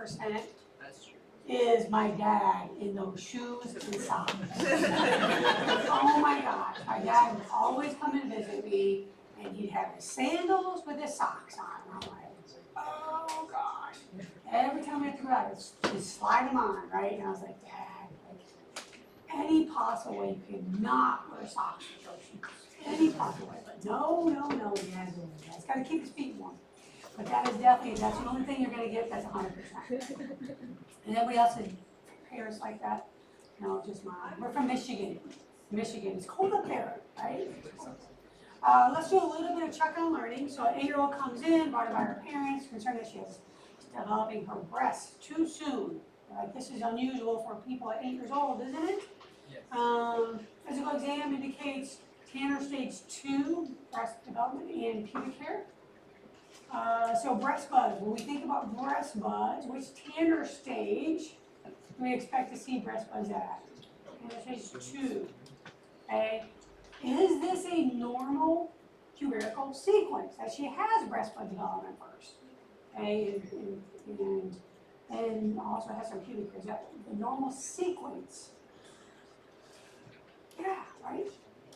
100% That's true. is my dad in those shoes and socks. Oh my gosh, my dad would always come and visit me, and he'd have his sandals with his socks on. And I'm like, oh gosh. Every time I threw out, just slide them on, right? And I was like, Dad, like, any possible way you could not wear socks with those shoes. Any possible way. But no, Dad's got to keep his feet warm. But that is definitely, that's the only thing you're going to get, that's 100%. And everybody else in Paris like that? No, just mine. We're from Michigan. Michigan, it's cold up there, right? Let's do a little bit of check on learning. So an 8-year-old comes in, brought by her parents, concerned that she is developing her breasts too soon. Like, this is unusual for people at 8 years old, isn't it? Yes. Physical exam indicates Tanner stage 2, breast development and pubic hair. So breast buds, when we think about breast buds, which Tanner stage do we expect to see breast buds at? Tanner stage 2. Okay. Is this a normal pubertal sequence that she has breast bud development first? Okay, and also has some pubic hair. Is that the normal sequence? Yeah, right?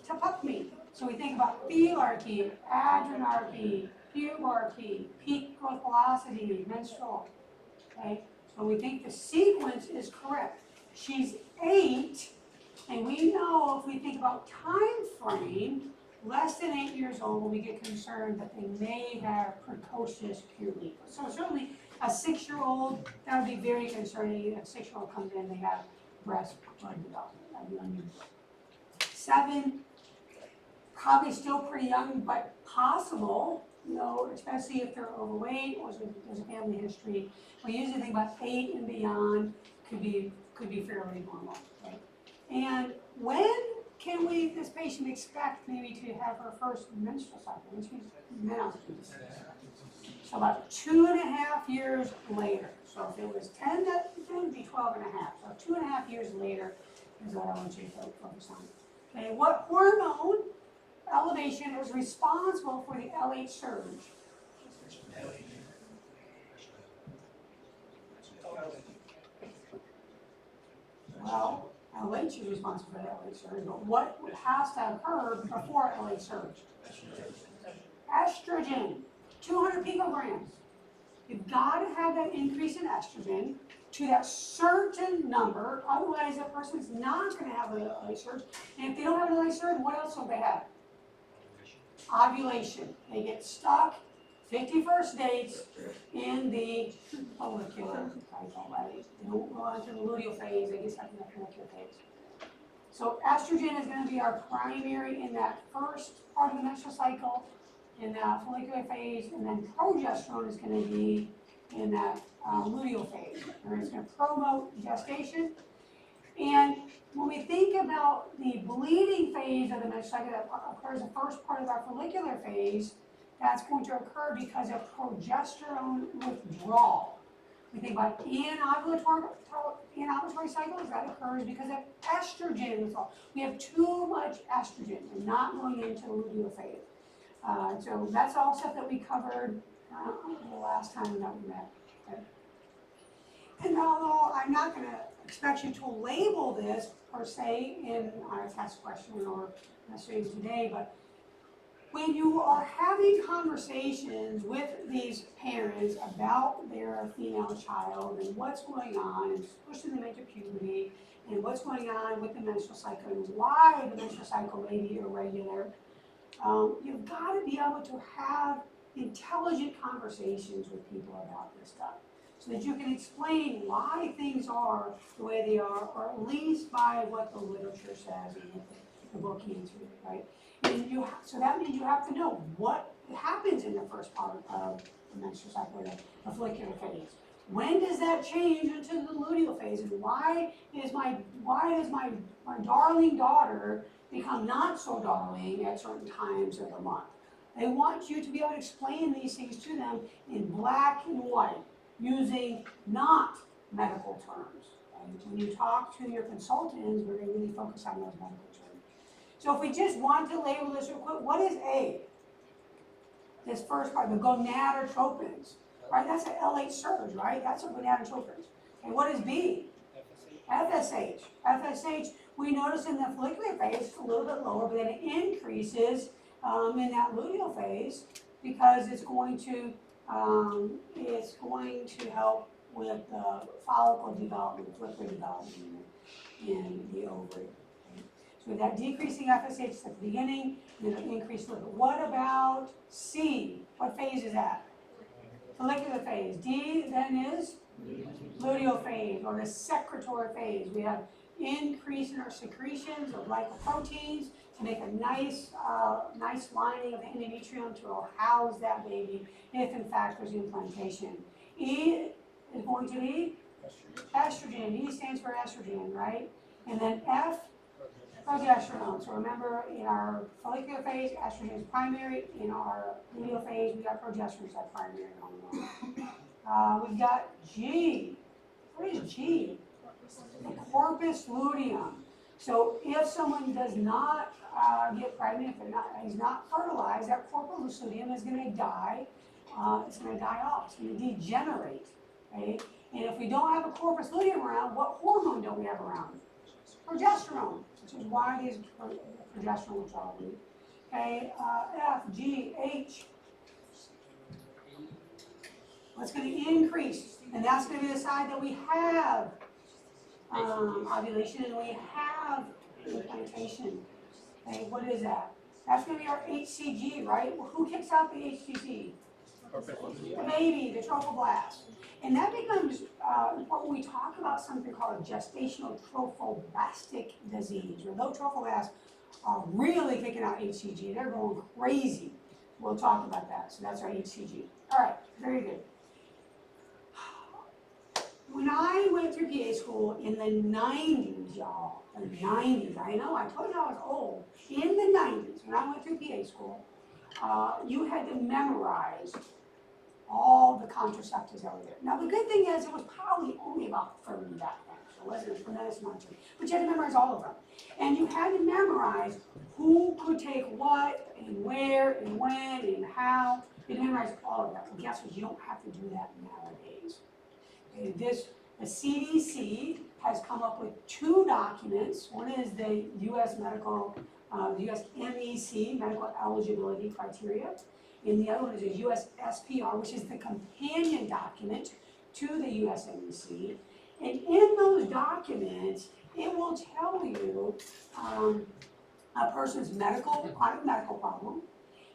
Topocmy. So we think about phelarchy, adrenarchy, pubarchy, peak growth velocity, menstrual. Okay, so we think the sequence is correct. She's 8, and we know if we think about time frame, less than 8 years old, when we get concerned that they may have precocious puberty. So certainly a 6-year-old, that would be very concerning. If a 6-year-old comes in, they have breast bud development. That'd be unusual. 7, probably still pretty young, but possible, you know, especially if they're overweight or there's a family history. We usually think about 8 and beyond could be fairly normal, right? And when can this patient expect maybe to have her first menstrual cycle? When she's menopause. So about 2.5 years later. So if it was 10, that would be 12 and a half. So 2.5 years later is what I want you to focus on. Okay, what hormone elevation is responsible for the LH surge? Well, LH is responsible for the LH surge, but what has to occur before LH surge? Estrogen, 200 picograms. You've got to have that increase in estrogen to that certain number, otherwise that person's not going to have an LH surge. And if they don't have an LH surge, what else will they have? Ovulation. They get stuck 51st days in the follicular cycle, right? They don't go into the luteal phase, they get stuck in the follicular phase. So estrogen is going to be our primary in that first part of the menstrual cycle, in that follicular phase, and then progesterone is going to be in that luteal phase. And it's going to promote gestation. And when we think about the bleeding phase of the menstrual cycle that occurs the first part of our follicular phase, that's going to occur because of progesterone withdrawal. We think about anovulatory cycles, that occurs because of estrogen withdrawal. We have too much estrogen and not going into the luteal phase. So that's all stuff that we covered the last time that we met. Okay? And although I'm not going to expect you to label this per se in our test question or necessarily today, but when you are having conversations with these parents about their female child and what's going on and pushing them into puberty and what's going on with the menstrual cycle and why the menstrual cycle may be irregular, you've got to be able to have intelligent conversations with people about this stuff so that you can explain why things are the way they are, or at least by what the literature says and the book answers, right? And so that means you have to know what happens in the first part of the menstrual cycle, the follicular phase. When does that change into the luteal phase, and why does my darling daughter become not so darling at certain times of the month? They want you to be able to explain these things to them in black and white, using not medical terms. Right? When you talk to your consultants, we're going to really focus on those medical terms. So if we just want to label this real quick, what is A? This first part, the gonadotropins. right? That's an LH surge, right? That's a gonadotropins. Okay, what is B? FSH. FSH, we notice in the follicular phase, it's a little bit lower, but then it increases in that luteal phase because it's going to help with follicle development, follicular development in the ovary. Okay. So with that decreasing FSH at the beginning, then an increased liver. What about C? What phase is that? Follicular phase. D then is luteal phase, or the secretory phase. We have increase in our secretions of lipoproteins to make a nice lining of the endometrium to house that baby if in fact there's implantation. E is going to be estrogen. E stands for estrogen, right? And then F, progesterone. So remember, in our follicular phase, estrogen is primary. In our luteal phase, we got progesterone as primary hormone. We've got G. What is G? The corpus luteum. So if someone does not get pregnant, if he's not fertilized, that corpus luteum is going to die. It's going to die off. It's going to degenerate. Okay? And if we don't have a corpus luteum around, what hormone don't we have around? Progesterone, which is why these progesterone withdrawal. Okay, F, G, H. What's going to increase? And that's going to be the side that we have ovulation and we have implantation. Okay, what is that? That's going to be our HCG, right? Well, who kicks out the HCG? The baby, the trophoblast. And that becomes important when we talk about something called gestational trophoblastic disease, where those trophoblasts are really kicking out HCG. They're going crazy. We'll talk about that. So that's our HCG. All right, very good. When I went through PA school in the 90s, y'all, the 90s, I know, I told you I was old. In the 90s, when I went through PA school, you had to memorize all the contraceptives that were there. Now, the good thing is it was probably only about 30 back then, so it wasn't a tremendous amount, but you had to memorize all of them. And you had to memorize who could take what, and where, and when, and how. You had to memorize all of that. Well, guess what? You don't have to do that nowadays. Okay, the CDC has come up with two documents. One is the U.S. MEC, Medical Eligibility Criteria, and the other one is a US SPR, which is the companion document to the US MEC. And in those documents, it will tell you a person's chronic medical problem.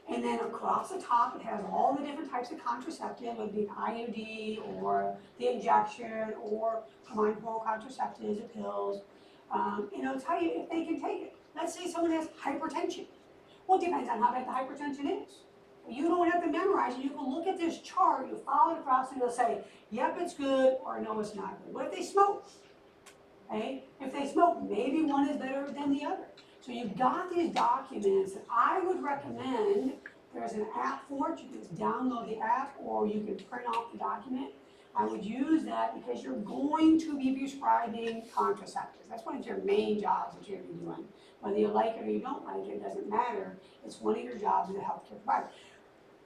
And then across the top, it has all the different types of contraceptive, whether it be IUD or the injection or combined oral contraceptives, the pills. And it'll tell you if they can take it. Let's say someone has hypertension. Well, it depends on how bad the hypertension is. You don't have to memorize it. You can look at this chart, you follow it across, and you'll say, yep, it's good, or no, it's not good. What if they smoke? Okay? If they smoke, maybe one is better than the other. So you've got these documents that I would recommend. There's an app for it. You can just download the app, or you can print off the document. I would use that because you're going to be prescribing contraceptives. That's one of your main jobs that you're going to be doing. Whether you like it or you don't like it, doesn't matter. It's one of your jobs as a healthcare provider.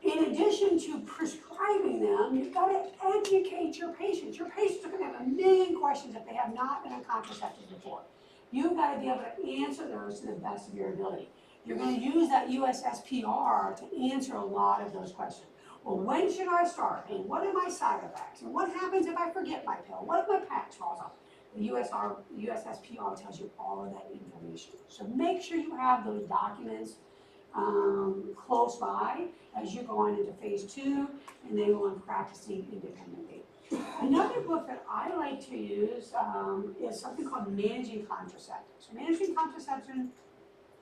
In addition to prescribing them, you've got to educate your patients. Your patients are going to have a million questions if they have not been on contraceptives before. You've got to be able to answer those to the best of your ability. You're going to use that USSPR to answer a lot of those questions. Well, when should I start? And what are my side effects? And what happens if I forget my pill? What if my patch falls off? The USSPR tells you all of that information. So make sure you have those documents close by as you go on into phase 2 and then go on practicing independently. Another book that I like to use is something called Managing Contraception. So Managing Contraception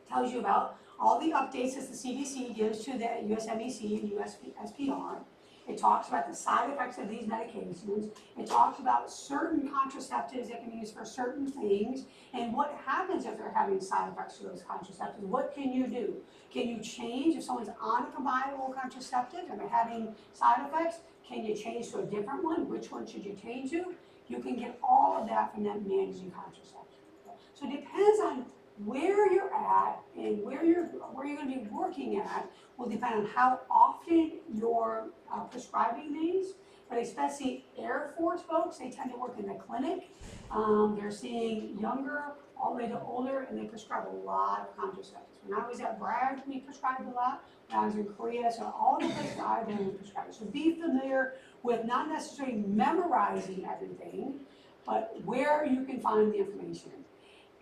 tells you about all the updates that the CDC gives to the USMEC and USPR. It talks about the side effects of these medications. It talks about certain contraceptives that can be used for certain things and what happens if they're having side effects to those contraceptives. What can you do? Can you change if someone's on a combinable contraceptive and they're having side effects? Can you change to a different one? Which one should you change to? You can get all of that from that Managing Contraception. So it depends on where you're at and where you're going to be working at will depend on how often you're prescribing these but especially Air Force folks, they tend to work in the clinic. They're seeing younger all the way to older, and they prescribe a lot of contraceptives. When I was at Bragg, we prescribed a lot. When I was in Korea, so all the places I've been, we prescribed. So be familiar with not necessarily memorizing everything, but where you can find the information.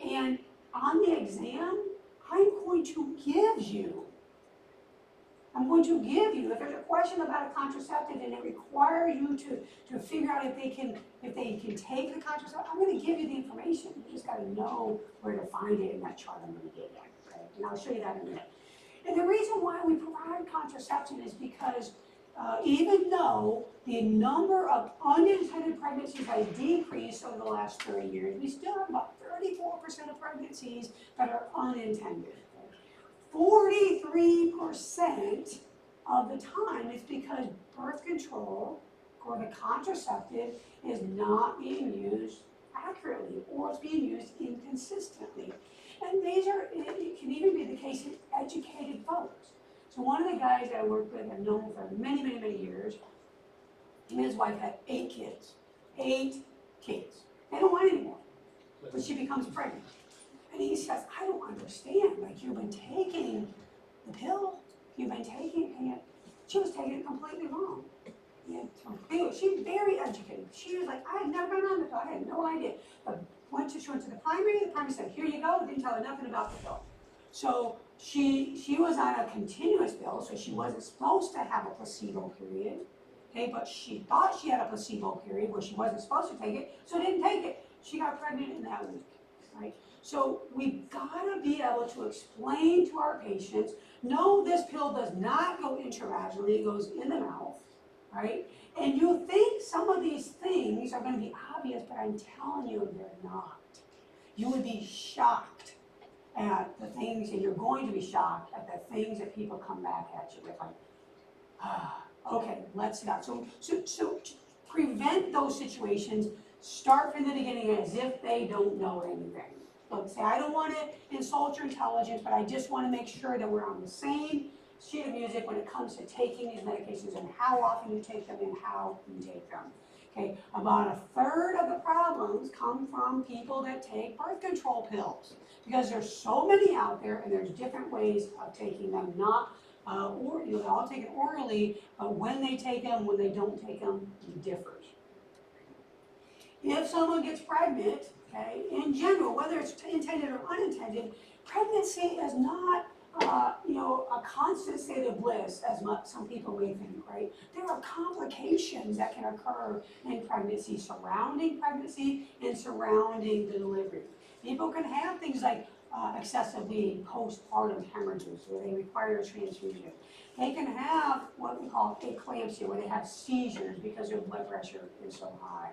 And on the exam, I'm going to give you, if there's a question about a contraceptive and it requires you to figure out if they can take the contraceptive, I'm gonna give you the information. You just gotta know where to find it in that chart I'm gonna give you, okay? And I'll show you that in a minute. And the reason why we provide contraception is because even though the number of unintended pregnancies has decreased over the last 30 years, we still have about 34% of pregnancies that are unintended. 43% of the time it's because birth control or the contraceptive is not being used accurately or it's being used inconsistently. And it can even be the case in educated folks. So one of the guys that I work with, I've known for many, many, many years, him and his wife had 8 kids. 8 kids. They don't want any more. But she becomes pregnant. And he says, I don't understand. Like, you've been taking the pill. You've been taking it. She was taking it completely wrong. She's very educated. She was like, I had never been on the pill. I had no idea. But she went to the primary said, here you go. Didn't tell her nothing about the pill. So she was on a continuous pill, so she wasn't supposed to have a placebo period. Okay, but she thought she had a placebo period where she wasn't supposed to take it, so didn't take it. She got pregnant in that week, right? So we've got to be able to explain to our patients, no, this pill does not go intravaginally, it goes in the mouth, right? And you think some of these things are going to be obvious, but I'm telling you, they're not. You would be shocked at the things, and you're going to be shocked at the things that people come back at you with, like, okay, let's stop. So to prevent those situations, start from the beginning as if they don't know anything. So say, I don't want to insult your intelligence, but I just want to make sure that we're on the same sheet of music when it comes to taking these medications and how often you take them and how you take them. Okay, about 1/3 of the problems come from people that take birth control pills because there's so many out there and there's different ways of taking them, or they're all taken orally, but when they take them, when they don't take them, it differs. If someone gets pregnant, okay, in general, whether it's intended or unintended, pregnancy is not a constant state of bliss as much some people may think, right? There are complications that can occur in pregnancy, surrounding pregnancy and surrounding the delivery. People can have things like excessive bleeding, postpartum hemorrhages, where they require a transfusion. They can have what we call eclampsia, where they have seizures because their blood pressure is so high.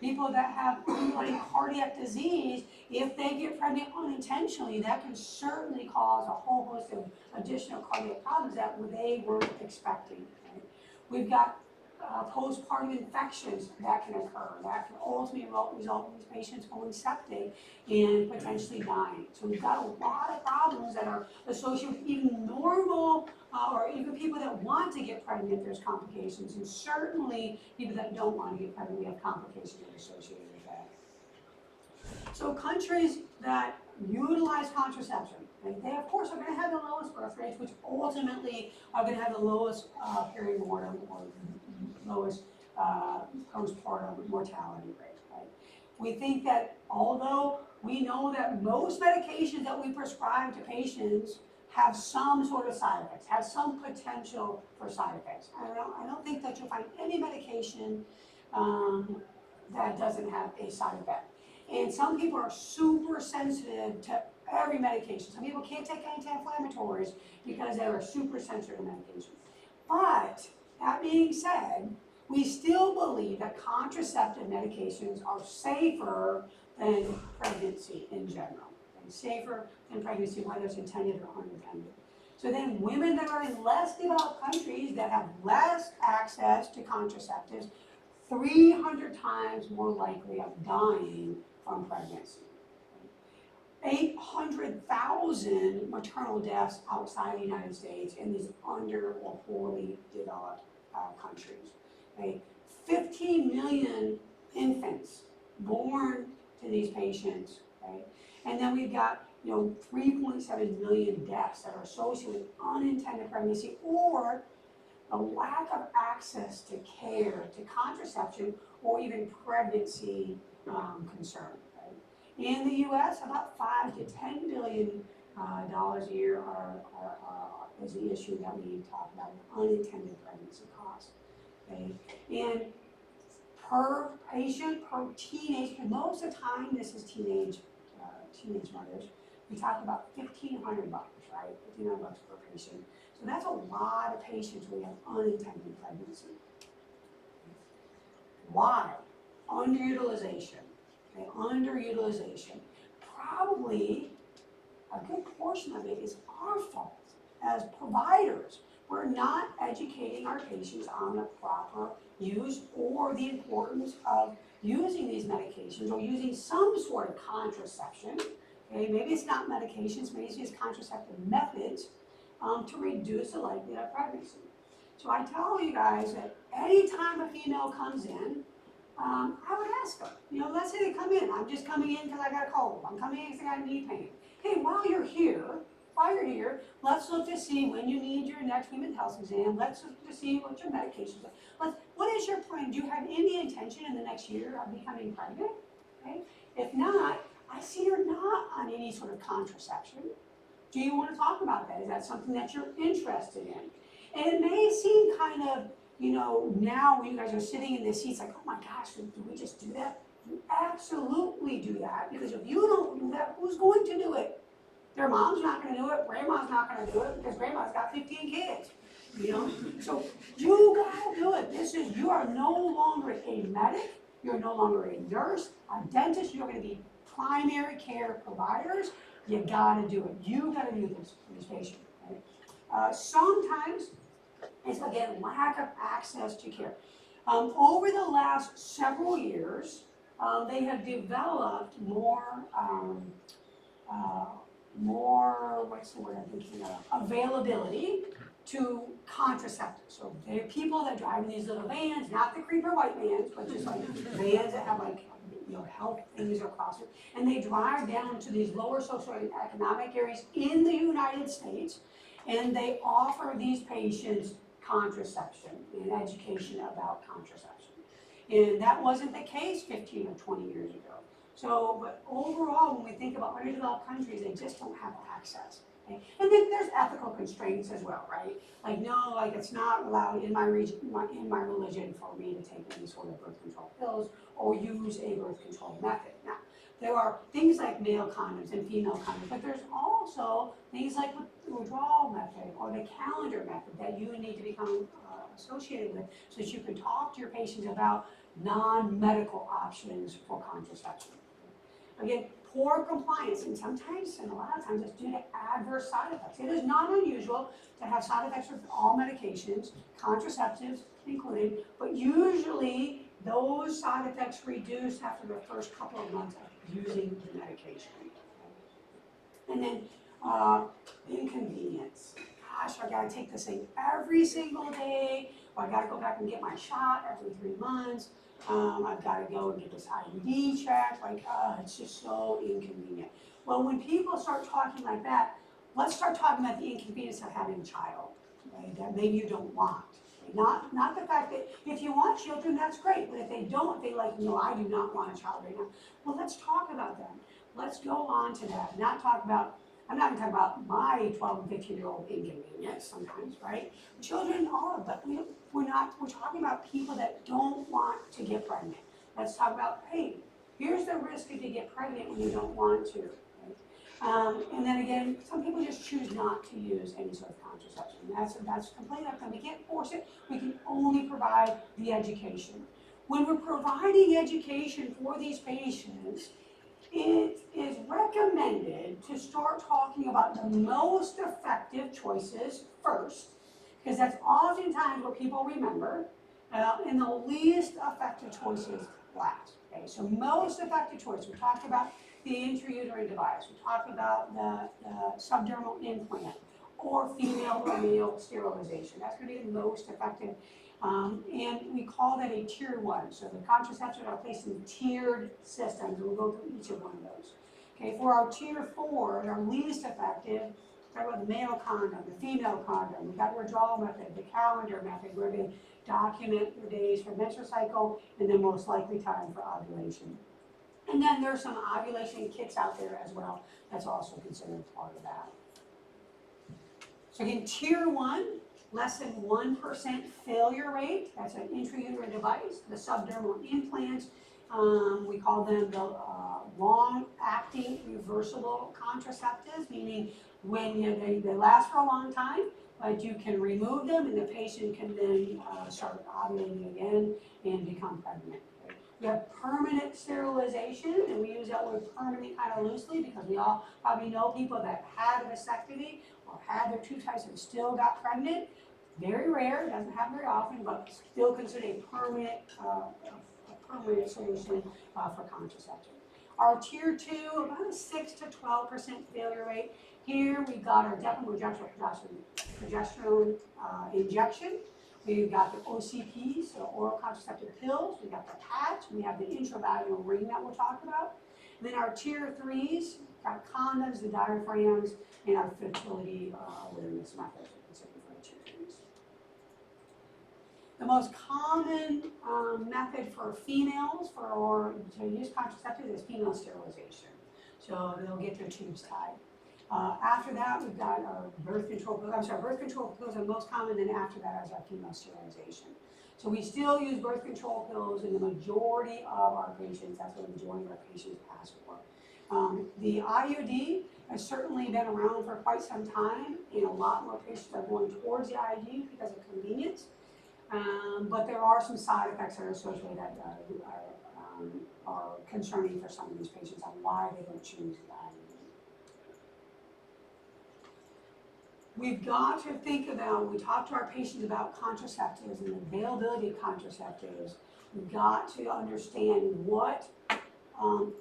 People that have underlying cardiac disease, if they get pregnant unintentionally, that can certainly cause a whole host of additional cardiac problems that they weren't expecting. Right? We've got postpartum infections that can occur. That can ultimately result in these patients going septic and potentially dying. So we've got a lot of problems that are associated with even normal or even people that want to get pregnant, there's complications. And certainly people that don't want to get pregnant, we have complications that are associated with that. So countries that utilize contraception, they of course are going to have the lowest birth rates, which ultimately are going to have the lowest perimortem or lowest postpartum mortality rate. Right? We think that although we know that most medications that we prescribe to patients have some sort of side effects, have some potential for side effects. I don't think that you'll find any medication that doesn't have a side effect. And some people are super sensitive to every medication. Some people can't take anti-inflammatories because they are super sensitive to medication. But that being said, we still believe that contraceptive medications are safer than pregnancy in general. And safer than pregnancy, whether it's intended or unintended. So then women that are in less developed countries that have less access to contraceptives, 300 times more likely of dying from pregnancy. 800,000 maternal deaths outside the United States in these under or poorly developed countries. Okay? 15 million infants born to these patients, right? And then we've got, 3.7 million deaths that are associated with unintended pregnancy or the lack of access to care, to contraception, or even pregnancy concern, right? In the U.S., about $5 to $10 billion dollars a year is the issue that we talk about, unintended pregnancy costs, okay? And per patient, per teenage, and most of the time this is teenage mothers, we talk about $1,500, right? $1,500 per patient. So that's a lot of patients where we have unintended pregnancy. Why? Underutilization. Okay, underutilization. Probably a good portion of it is our fault as providers. We're not educating our patients on the proper use or the importance of using these medications or using some sort of contraception. Okay, maybe it's not medications, maybe it's just contraceptive methods to reduce the likelihood of pregnancy. So I tell you guys that anytime a female comes in, I would ask them, let's say they come in, I'm just coming in because I got a cold, I'm coming in because I got knee pain. Hey, while you're here, let's look to see when you need your next women's health exam, let's look to see what your medications are. What is your plan? Do you have any intention in the next year of becoming pregnant? Okay? If not, I see you're not on any sort of contraception. Do you want to talk about that? Is that something that you're interested in? And it may seem kind of, now when you guys are sitting in this seats like, oh my gosh, do we just do that? You absolutely do that, because if you don't do that, who's going to do it? Their mom's not going to do it, grandma's not going to do it, because grandma's got 15 kids, So you got to do it. You are no longer a medic, you're no longer a nurse, a dentist, you're going to be primary care providers. You got to do it. You got to do this for this patient. Right? Sometimes it's, again, lack of access to care. Over the last several years, they have developed more, what's the word I'm thinking of, availability to contraceptives. So they're people that drive in these little vans, not the creeper white vans, but just like vans that have health things across it. And they drive down to these lower socioeconomic areas in the United States, and they offer these patients contraception and education about contraception. And that wasn't the case 15 or 20 years ago. So, but overall, when we think about underdeveloped countries, they just don't have access. Okay? And then there's ethical constraints as well, right? It's not allowed in my religion for me to take any sort of birth control pills or use a birth control method. Now, there are things like male condoms and female condoms, but there's also things like the withdrawal method or the calendar method that you need to become associated with so that you can talk to your patients about non-medical options for contraception. Again, poor compliance, and sometimes, and a lot of times, it's due to adverse side effects. It is not unusual to have side effects with all medications, contraceptives included, but usually those side effects reduce after the first couple of months of using the medication. And then inconvenience. Gosh, I gotta take this thing every single day, or I gotta go back and get my shot every 3 months. I've got to go and get this IUD checked, it's just so inconvenient. Well, when people start talking like that, let's start talking about the inconvenience of having a child, okay, that maybe you don't want. Okay? Not the fact that if you want children, that's great, but if they don't, I do not want a child right now. Well, let's talk about that. Let's go on to that, I'm not going to talk about my 12 and 15-year-old inconvenience sometimes, right? Children are, but we're talking about people that don't want to get pregnant. Let's talk about, hey, here's the risk if you get pregnant when you don't want to. Right? And then again, some people just choose not to use any sort of contraception. That's completely up to them. We can't force it. We can only provide the education. When we're providing education for these patients, it is recommended to start talking about the most effective choices first, because that's oftentimes what people remember, and the least effective choices last. Okay, so most effective choice, we talked about the intrauterine device, we talked about the subdermal implant, or female or male sterilization. That's going to be the most effective. And we call that a tier 1. So the contraceptives are placed in tiered systems. We'll go through each of one of those. Okay, for our tier 4, our least effective, talk about the male condom, the female condom. We got the withdrawal method, the calendar method, where they document your days for menstrual cycle and then most likely time for ovulation. And then there's some ovulation kits out there as well. That's also considered part of that. So again, tier 1, less than 1% failure rate. That's an intrauterine device. The subdermal implants, we call them the long-acting reversible contraceptives, meaning when they last for a long time, but you can remove them and the patient can then start ovulating again and become pregnant. Okay? We have permanent sterilization, and we use that word permanent kind of loosely because we all probably know people that had a vasectomy or had their tube ties and still got pregnant. Very rare, doesn't happen very often, but still considered a permanent solution for contraception. Our tier 2, about a 6 to 12% failure rate. Here we've got our progesterone injection. We've got the OCPs, so oral contraceptive pills. We've got the patch. We have the intravaginal ring that we'll talk about. And then our tier 3s, got condoms, the diaphragms, and our fertility awareness methods. The most common method for females to use contraceptives is female sterilization. So they'll get their tubes tied. After that, we've got our birth control pills. Birth control pills are most common, then after that is our female sterilization. So we still use birth control pills in the majority of our patients. That's what the majority of our patients ask for. The IUD has certainly been around for quite some time, and a lot more patients are going towards the IUD because of convenience. But there are some side effects that are associated that are concerning for some of these patients on why they don't choose the IUD. We've got to think about, when we talk to our patients about contraceptives and the availability of contraceptives, we've got to understand what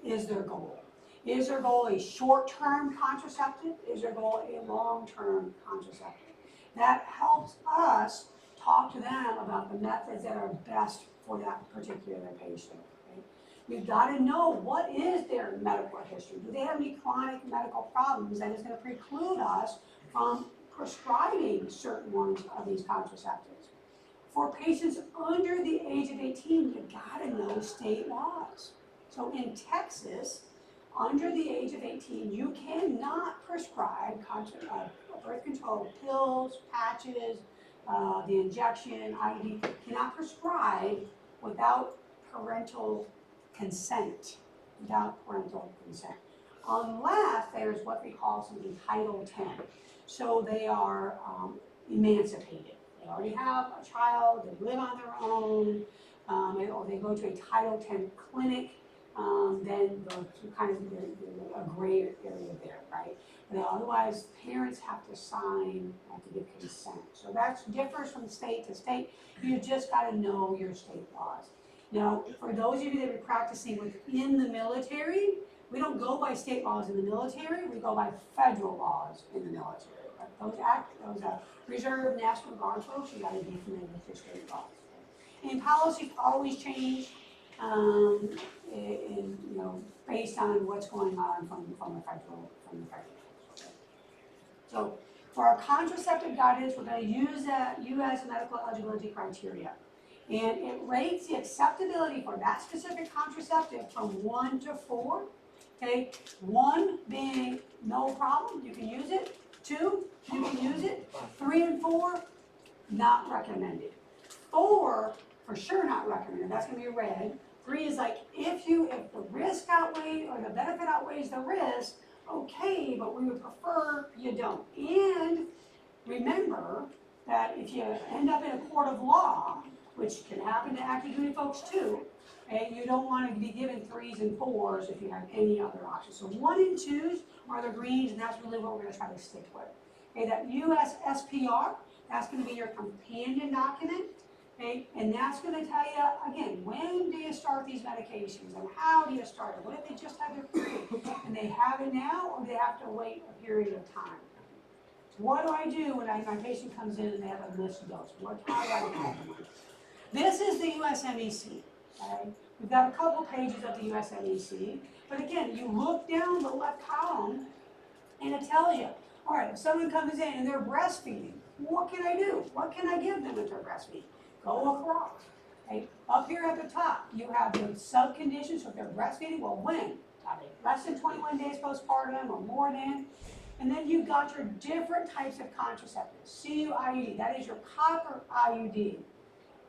is their goal. Is their goal a short-term contraceptive? Is their goal a long-term contraceptive? That helps us talk to them about the methods that are best for that particular patient. Okay? We've got to know what is their medical history. Do they have any chronic medical problems that is going to preclude us from prescribing certain ones of these contraceptives? For patients under the age of 18, you've got to know state laws. So in Texas, under the age of 18, you cannot prescribe birth control pills, patches, the injection, IUD, cannot prescribe without parental consent, unless there's what they call something Title 10. So they are emancipated. They already have a child, they live on their own, or they go to a Title 10 clinic, then there's kind of a gray area there, right? But otherwise, parents have to sign, have to give consent. So that differs from state to state. You just got to know your state laws. Now, for those of you that are practicing within the military, we don't go by state laws in the military, we go by federal laws in the military. Right? Those Reserve National Guard folks, you got to be familiar with your state laws. And policies always change. Based on what's going on from the federal. So for our contraceptive guidance, we're going to use that U.S. medical eligibility criteria. And it rates the acceptability for that specific contraceptive from 1 to 4. Okay, 1 being no problem, you can use it. 2, you can use it. 3 and 4, not recommended. 4, for sure not recommended. That's going to be red. 3 is like, if the risk outweighs or the benefit outweighs the risk, okay, but we would prefer you don't. And remember that if you end up in a court of law, which can happen to active duty folks too, okay, you don't want to be given 3s and 4s if you have any other options. So 1 and 2s are the greens, and that's really what we're going to try to stick with. Okay, that US SPR, that's going to be your companion document. Okay, and that's going to tell you, again, when do you start these medications and how do you start it? What if they just have their period and they have it now, or they have to wait a period of time? What do I do when my patient comes in and they have a missed dose? How do I help them? This is the USMEC, okay? We've got a couple pages of the USMEC, but again, you look down the left column and it tells you, all right, if someone comes in and they're breastfeeding, what can I do? What can I give them if they're breastfeeding? Go across. Okay, up here at the top, you have the sub-conditions, so if they're breastfeeding, well, when? Are they less than 21 days postpartum or more than? And then you've got your different types of contraceptives. CU IUD, that is your copper IUD.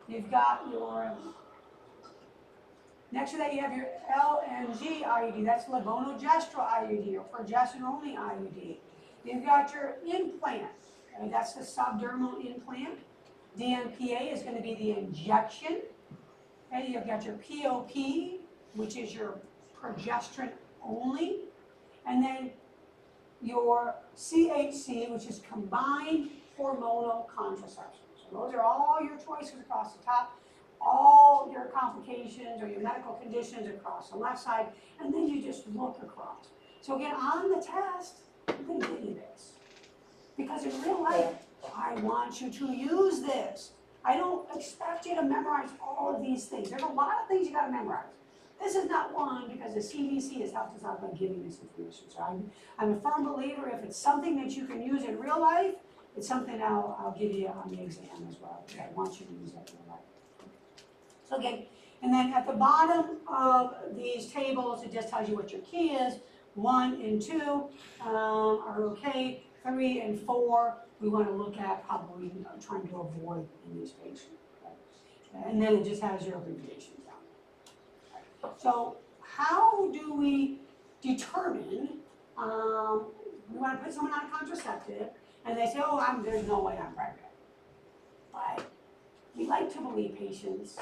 You've got your, next to that you have your LNG IUD, that's levonorgestrel IUD or progesterone-only IUD. You've got your implant, okay, that's the subdermal implant. DMPA is going to be the injection. Okay, you've got your POP, which is your progesterone only. And then your CHC, which is combined hormonal contraception. So those are all your choices across the top, all your complications or your medical conditions across the left side, and then you just look across. So again, on the test, I'm going to give you this. Because in real life, I want you to use this. I don't expect you to memorize all of these things. There's a lot of things you got to memorize. This is not one because the CDC has helped us out by giving this information. So I'm a firm believer if it's something that you can use in real life, it's something I'll give you on the exam as well. I want you to use that in real life. So again, and then at the bottom of these tables, it just tells you what your key is. 1 and 2 are okay. 3 and 4, we want to look at probably trying to avoid in these patients. Okay? And then it just has your abbreviations down. Okay. So how do we determine, we want to put someone on a contraceptive, and they say, oh, there's no way I'm pregnant. But we like to believe patients,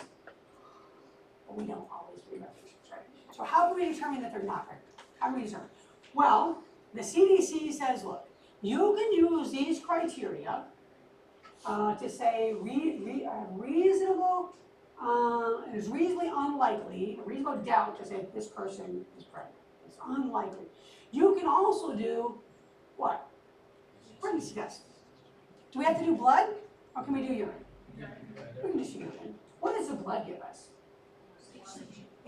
but we don't always believe our patients, right? So how do we determine that they're not pregnant? How do we determine? Well, the CDC says, look, you can use these criteria to say reasonable, it is reasonably unlikely, a reasonable doubt to say this person is pregnant. It's unlikely. You can also do what? Pregnancy tests. Do we have to do blood or can we do urine? We can just do urine. What does the blood give us?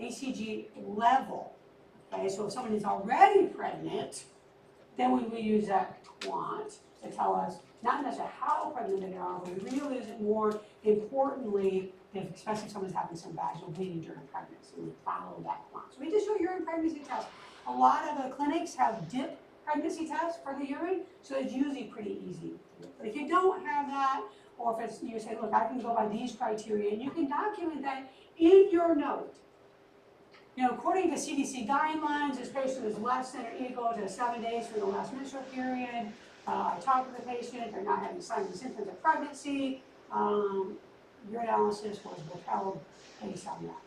HCG level. Okay, so if someone is already pregnant, then when we use that quant to tell us not necessarily how pregnant they are, but we really use it more importantly, especially if someone's having some vaginal bleeding during pregnancy, we follow that quant. So we just do a urine pregnancy test. A lot of the clinics have dip pregnancy tests for the urine, so it's usually pretty easy. But if you don't have that, or if it's, you say, look, I can go by these criteria, and you can document that in your note. You know, according to CDC guidelines, this patient is less than or equal to 7 days from the last menstrual period. I talked to the patient, they're not having signs and symptoms of pregnancy. Urinalysis was withheld based on that.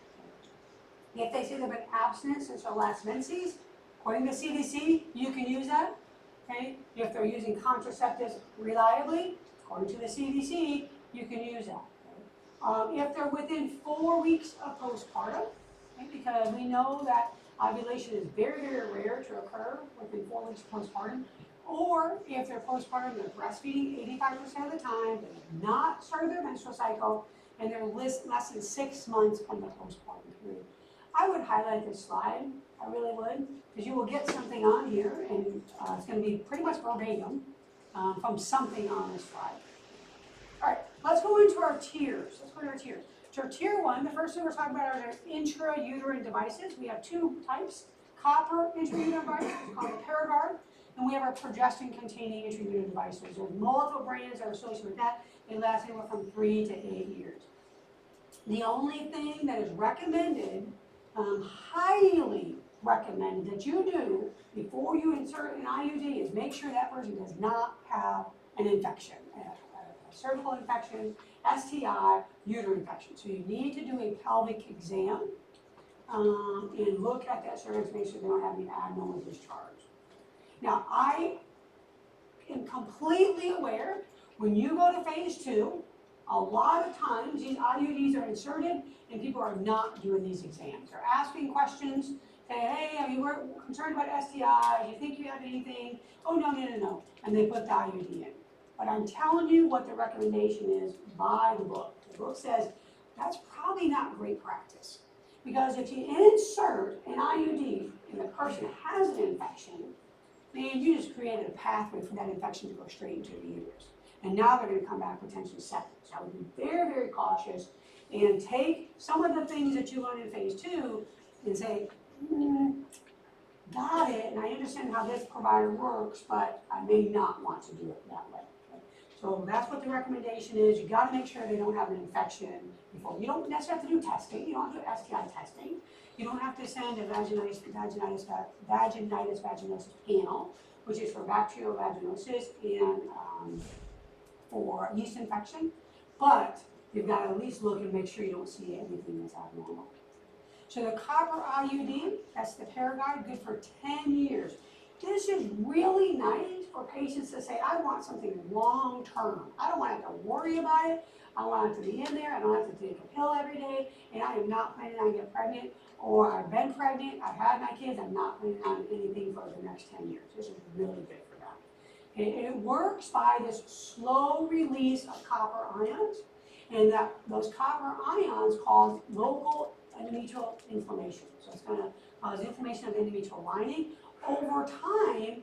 If they say they've been abstinent since their last menses, according to CDC, you can use that. Okay? If they're using contraceptives reliably, according to the CDC, you can use that. Okay? If they're within 4 weeks of postpartum, okay, because we know that ovulation is very, very rare to occur within 4 weeks of postpartum, or if they're postpartum, they're breastfeeding 85% of the time, they have not started their menstrual cycle, and they're less than 6 months from the postpartum period. I would highlight this slide, I really would, because you will get something on here, and it's going to be pretty much verbatim from something on this slide. All right, let's go into our tiers. So tier 1, the first thing we're talking about are our intrauterine devices. We have 2 types. Copper intrauterine devices, called the Paragard, and we have our progestin-containing intrauterine devices. There's multiple brands that are associated with that. They last anywhere from 3 to 8 years. The only thing that is recommended, highly recommended that you do before you insert an IUD is make sure that person does not have an infection, a cervical infection, STI, uterine infection. So you need to do a pelvic exam and look at that cervix, make sure they don't have any abnormal discharge. Now, I am completely aware when you go to phase 2, a lot of times these IUDs are inserted and people are not doing these exams. They're asking questions, say, hey, are you concerned about STI? Do you think you have anything? Oh, no. And they put the IUD in. But I'm telling you what the recommendation is by the book. The book says that's probably not great practice. Because if you insert an IUD and the person has an infection, then you just created a pathway for that infection to go straight into the uterus. And now they're going to come back potentially septic. So I would be very, very cautious and take some of the things that you learned in phase 2 and say, got it, and I understand how this provider works, but I may not want to do it that way. Okay? So that's what the recommendation is. You got to make sure they don't have an infection before. You don't necessarily have to do testing. You don't have to do STI testing. You don't have to send a vaginitis vaginosis panel, which is for bacterial vaginosis and for yeast infection. But you've got to at least look and make sure you don't see anything that's abnormal. So the copper IUD, that's the Paragard, good for 10 years. This is really nice for patients to say, I want something long term. I don't want to have to worry about it. I want it to be in there. I don't have to take a pill every day. And I am not planning on getting pregnant. Or I've been pregnant, I've had my kids, I'm not planning on anything for the next 10 years. This is really good for that. And it works by this slow release of copper ions. And those copper ions cause local endometrial inflammation. So it's going to cause inflammation of the endometrial lining. Over time,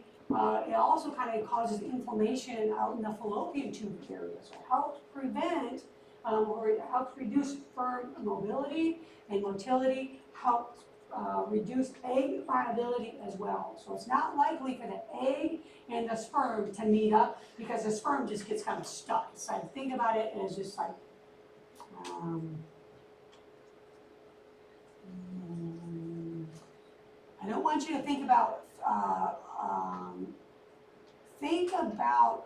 it also kind of causes inflammation out in the fallopian tube area. So it helps prevent or it helps reduce sperm mobility and motility, helps reduce egg viability as well. So it's not likely for the egg and the sperm to meet up because the sperm just gets kind of stuck. So think about it as just like I don't want you to think about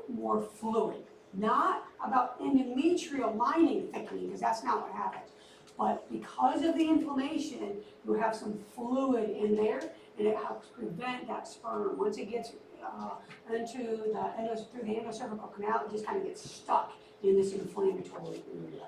more fluid, not about endometrial lining thickening, because that's not what happens. But because of the inflammation, you have some fluid in there, and it helps prevent that sperm. Once it gets through the endocervical canal, it just kind of gets stuck in this inflammatory area.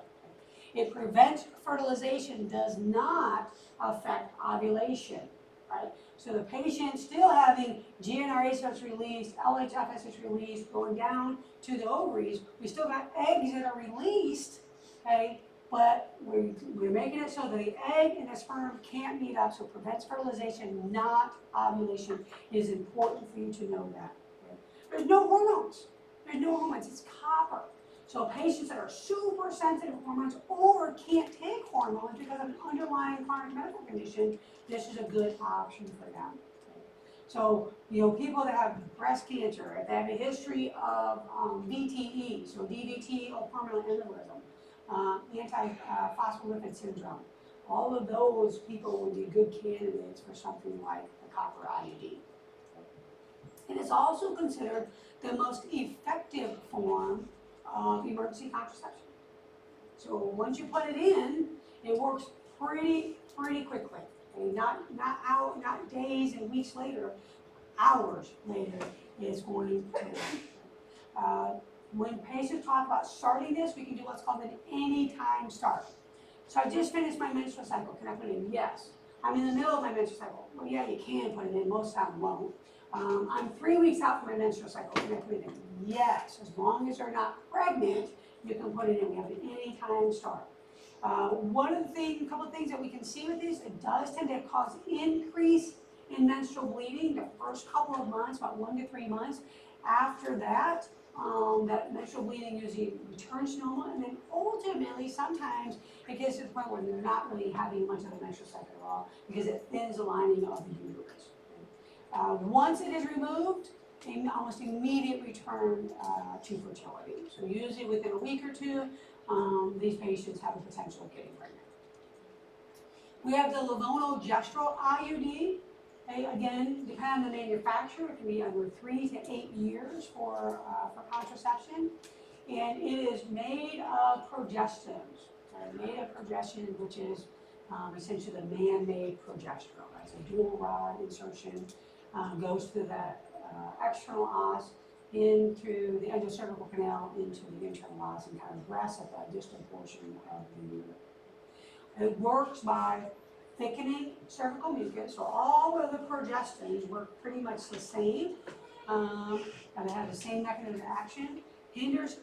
It prevents fertilization, does not affect ovulation, right? So the patient still having GnRH that's released, LHFS is released, going down to the ovaries. We still got eggs that are released, okay? But we're making it so that the egg and the sperm can't meet up, so it prevents fertilization, not ovulation. It is important for you to know that. Okay? There's no hormones. There's no hormones. It's copper. So patients that are super sensitive to hormones or can't take hormones because of an underlying chronic medical condition, this is a good option for them. Okay? So, people that have breast cancer, if they have a history of VTE, so DVT or pulmonary embolism, anti-phospholipid syndrome, all of those people would be good candidates for something like the copper IUD. It is also considered the most effective form of emergency contraception. So once you put it in, it works pretty quickly. Okay? Not days and weeks later, hours later, it's going to work. When patients talk about starting this, we can do what's called an anytime start. So I just finished my menstrual cycle. Can I put it in? Yes. I'm in the middle of my menstrual cycle. Well, yeah, you can put it in. Most times won't. I'm 3 weeks out from my menstrual cycle. Can I put it in? Yes. As long as they're not pregnant, you can put it in. We have an anytime start. A couple of things that we can see with this, it does tend to cause increase in menstrual bleeding the first couple of months, about 1 to 3 months. After that, that menstrual bleeding usually returns to normal, and then ultimately sometimes it gets to the point where they're not really having much of a menstrual cycle at all because it thins the lining of the uterus. Once it is removed, almost immediate return to fertility. So usually within a week or two, these patients have the potential of getting pregnant. We have the levonorgestrel IUD. Okay, again, depending on the manufacturer, it can be under 3 to 8 years for contraception. And it is made of progesterones. Made of progestin, which is essentially the man-made progesterone. Right? So dual rod insertion goes through the external os, in through the endocervical canal, into the internal os, and kind of rests at that distal portion of the uterus. It works by thickening cervical mucus, so all of the progestins work pretty much the same, and they have the same mechanism of action. Thickens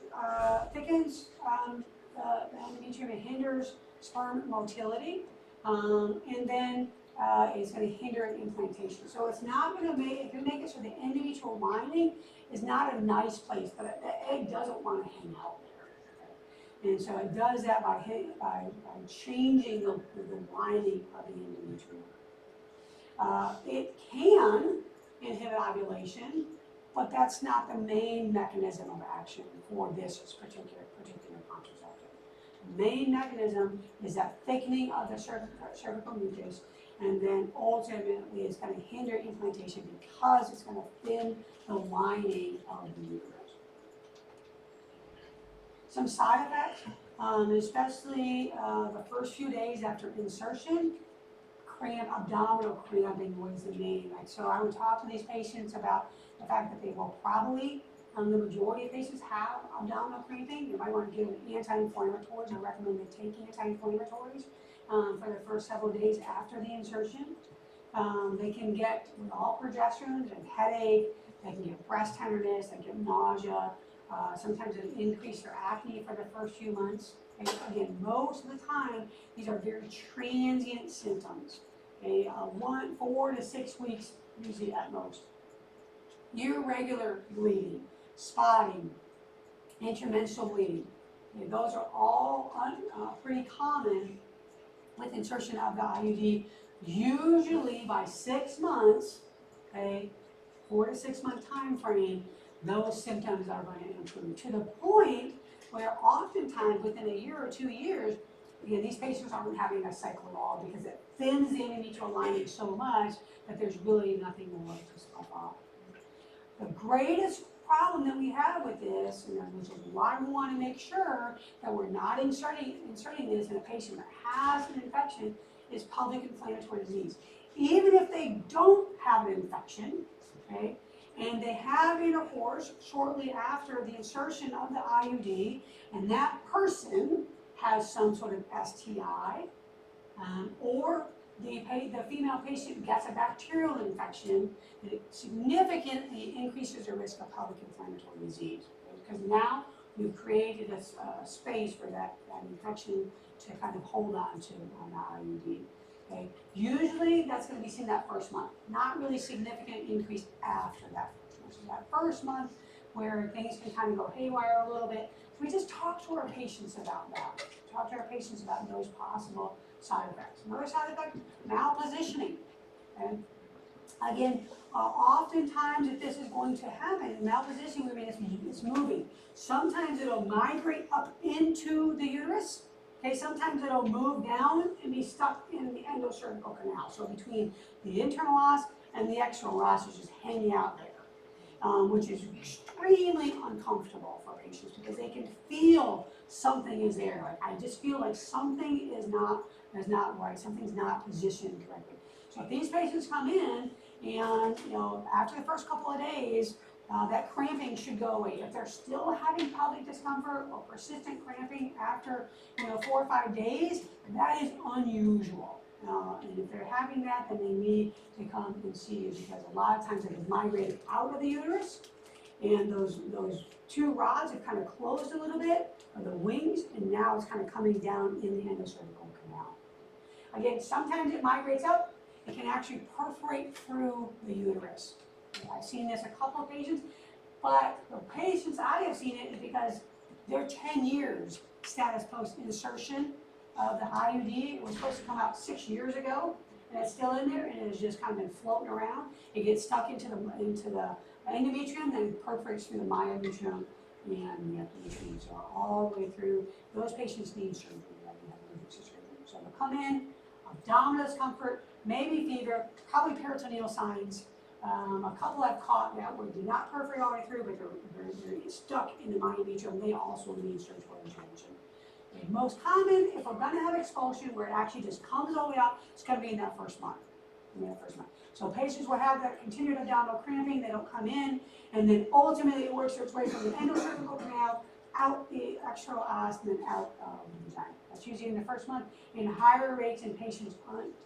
the endometrium, it hinders sperm motility, and then it's going to hinder implantation. So it's not going to make, if you make it so the endometrial lining is not a nice place, but the egg doesn't want to hang out there. And so it does that by changing the lining of the endometrium. It can inhibit ovulation, but that's not the main mechanism of action for this particular contraceptive. The main mechanism is that thickening of the cervical mucus, and then ultimately it's going to hinder implantation because it's going to thin the lining of the uterus. Some side effects, especially the first few days after insertion, abdominal cramping was the main. So I would talk to these patients about the fact that they will probably, the majority of patients have abdominal cramping. You might want to give them anti-inflammatories. I recommend they take anti-inflammatories for the first several days after the insertion. They can get, with all progesterones, and headache, they can get breast tenderness, they get nausea. Sometimes it increase their acne for the first few months. Okay? Again, most of the time, these are very transient symptoms. Okay? 4 to 6 weeks, usually at most. Irregular bleeding, spotting, intermenstrual bleeding. Okay? Those are all pretty common with insertion of the IUD. Usually by 6 months, okay, 4 to 6 month time frame, those symptoms are going to improve to the point where oftentimes within a year or 2 years, again, these patients aren't having a cycle at all because it thins the endometrial lining so much that there's really nothing more to slough off. The greatest problem that we have with this, and which is why we want to make sure that we're not inserting this in a patient that has an infection, is pelvic inflammatory disease. Even if they don't have an infection, okay, and they have intercourse shortly after the insertion of the IUD, and that person has some sort of STI, or the female patient gets a bacterial infection, it significantly increases the risk of pelvic inflammatory disease. Because now we've created a space for that infection to kind of hold on to on the IUD. Okay. Usually that's going to be seen that first month, not really significant increase after that first month. So that first month where things can kind of go haywire a little bit, we just talk to our patients about that. Talk to our patients about those possible side effects. Another side effect, malpositioning. Okay? Again, oftentimes if this is going to happen, malpositioning, I mean, it's moving. Sometimes it'll migrate up into the uterus. Okay, sometimes it'll move down and be stuck in the endocervical canal. So between the internal os and the external os is just hanging out there, which is extremely uncomfortable for patients because they can feel something is there. Like, I just feel like something is not right. Something's not positioned correctly. So if these patients come in and, after the first couple of days, that cramping should go away. If they're still having pelvic discomfort or persistent cramping after 4 or 5 days, that is unusual. And if they're having that, then they need to come and see you because a lot of times it has migrated out of the uterus, and those 2 rods have kind of closed a little bit, or the wings, and now it's kind of coming down in the endocervical canal. Again, sometimes it migrates up. It can actually perforate through the uterus. I've seen this a couple of patients, but the patients I have seen it is because they're 10 years status post-insertion of the IUD. It was supposed to come out 6 years ago, and it's still in there, and it has just kind of been floating around. It gets stuck into the endometrium, then it perforates through the myometrium and the endometrium. So all the way through, those patients need surgery. So they'll come in, abdominal discomfort, maybe fever, probably peritoneal signs. A couple I've caught that did not perforate all the way through, but they're stuck in the myometrium. They also need surgical intervention. The most common, if we're going to have expulsion where it actually just comes all the way out, it's going to be in that first month. So patients will have that continued abdominal cramping. They don't come in, and then ultimately it works its way from the endocervical canal out the external os and then out the vagina. That's usually in the first month. In higher rates in patients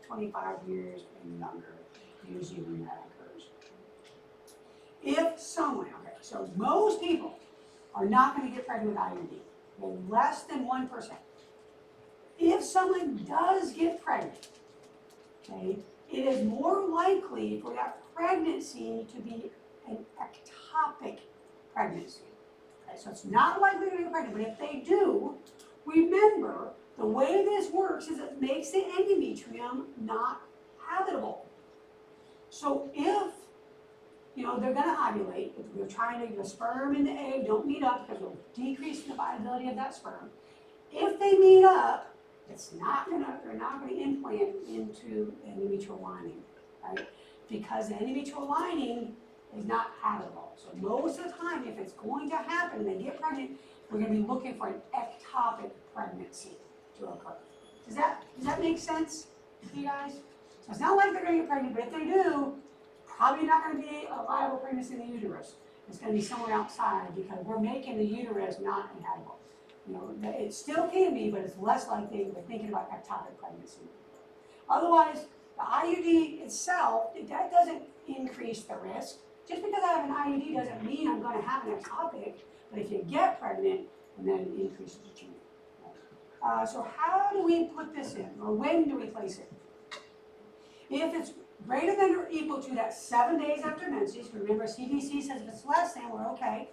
25 years and younger, usually when that occurs. If someone, okay, so most people are not going to get pregnant with IUD, less than 1%. if someone does get pregnant, okay, it is more likely for that pregnancy to be an ectopic pregnancy. Okay, so it's not likely to get pregnant, but if they do, remember, the way this works is it makes the endometrium not habitable. So if, they're gonna ovulate, if we're trying to, the sperm and the egg don't meet up because it'll decrease the viability of that sperm. If they meet up, they're not gonna implant into the endometrial lining, right? Because the endometrial lining is not habitable. So most of the time, if it's going to happen and they get pregnant, we're gonna be looking for an ectopic pregnancy to occur. Does that make sense to you guys? So it's not like they're gonna get pregnant, but if they do, probably not gonna be a viable pregnancy in the uterus. It's gonna be somewhere outside because we're making the uterus not inhabitable. It still can be, but it's less likely we're thinking about ectopic pregnancy. Otherwise, the IUD itself, that doesn't increase the risk. Just because I have an IUD doesn't mean I'm gonna have an ectopic, but if you get pregnant, then it increases the chance. So how do we put this in, or when do we place it? If it's greater than or equal to that 7 days after menses, remember CDC says if it's less than, we're okay,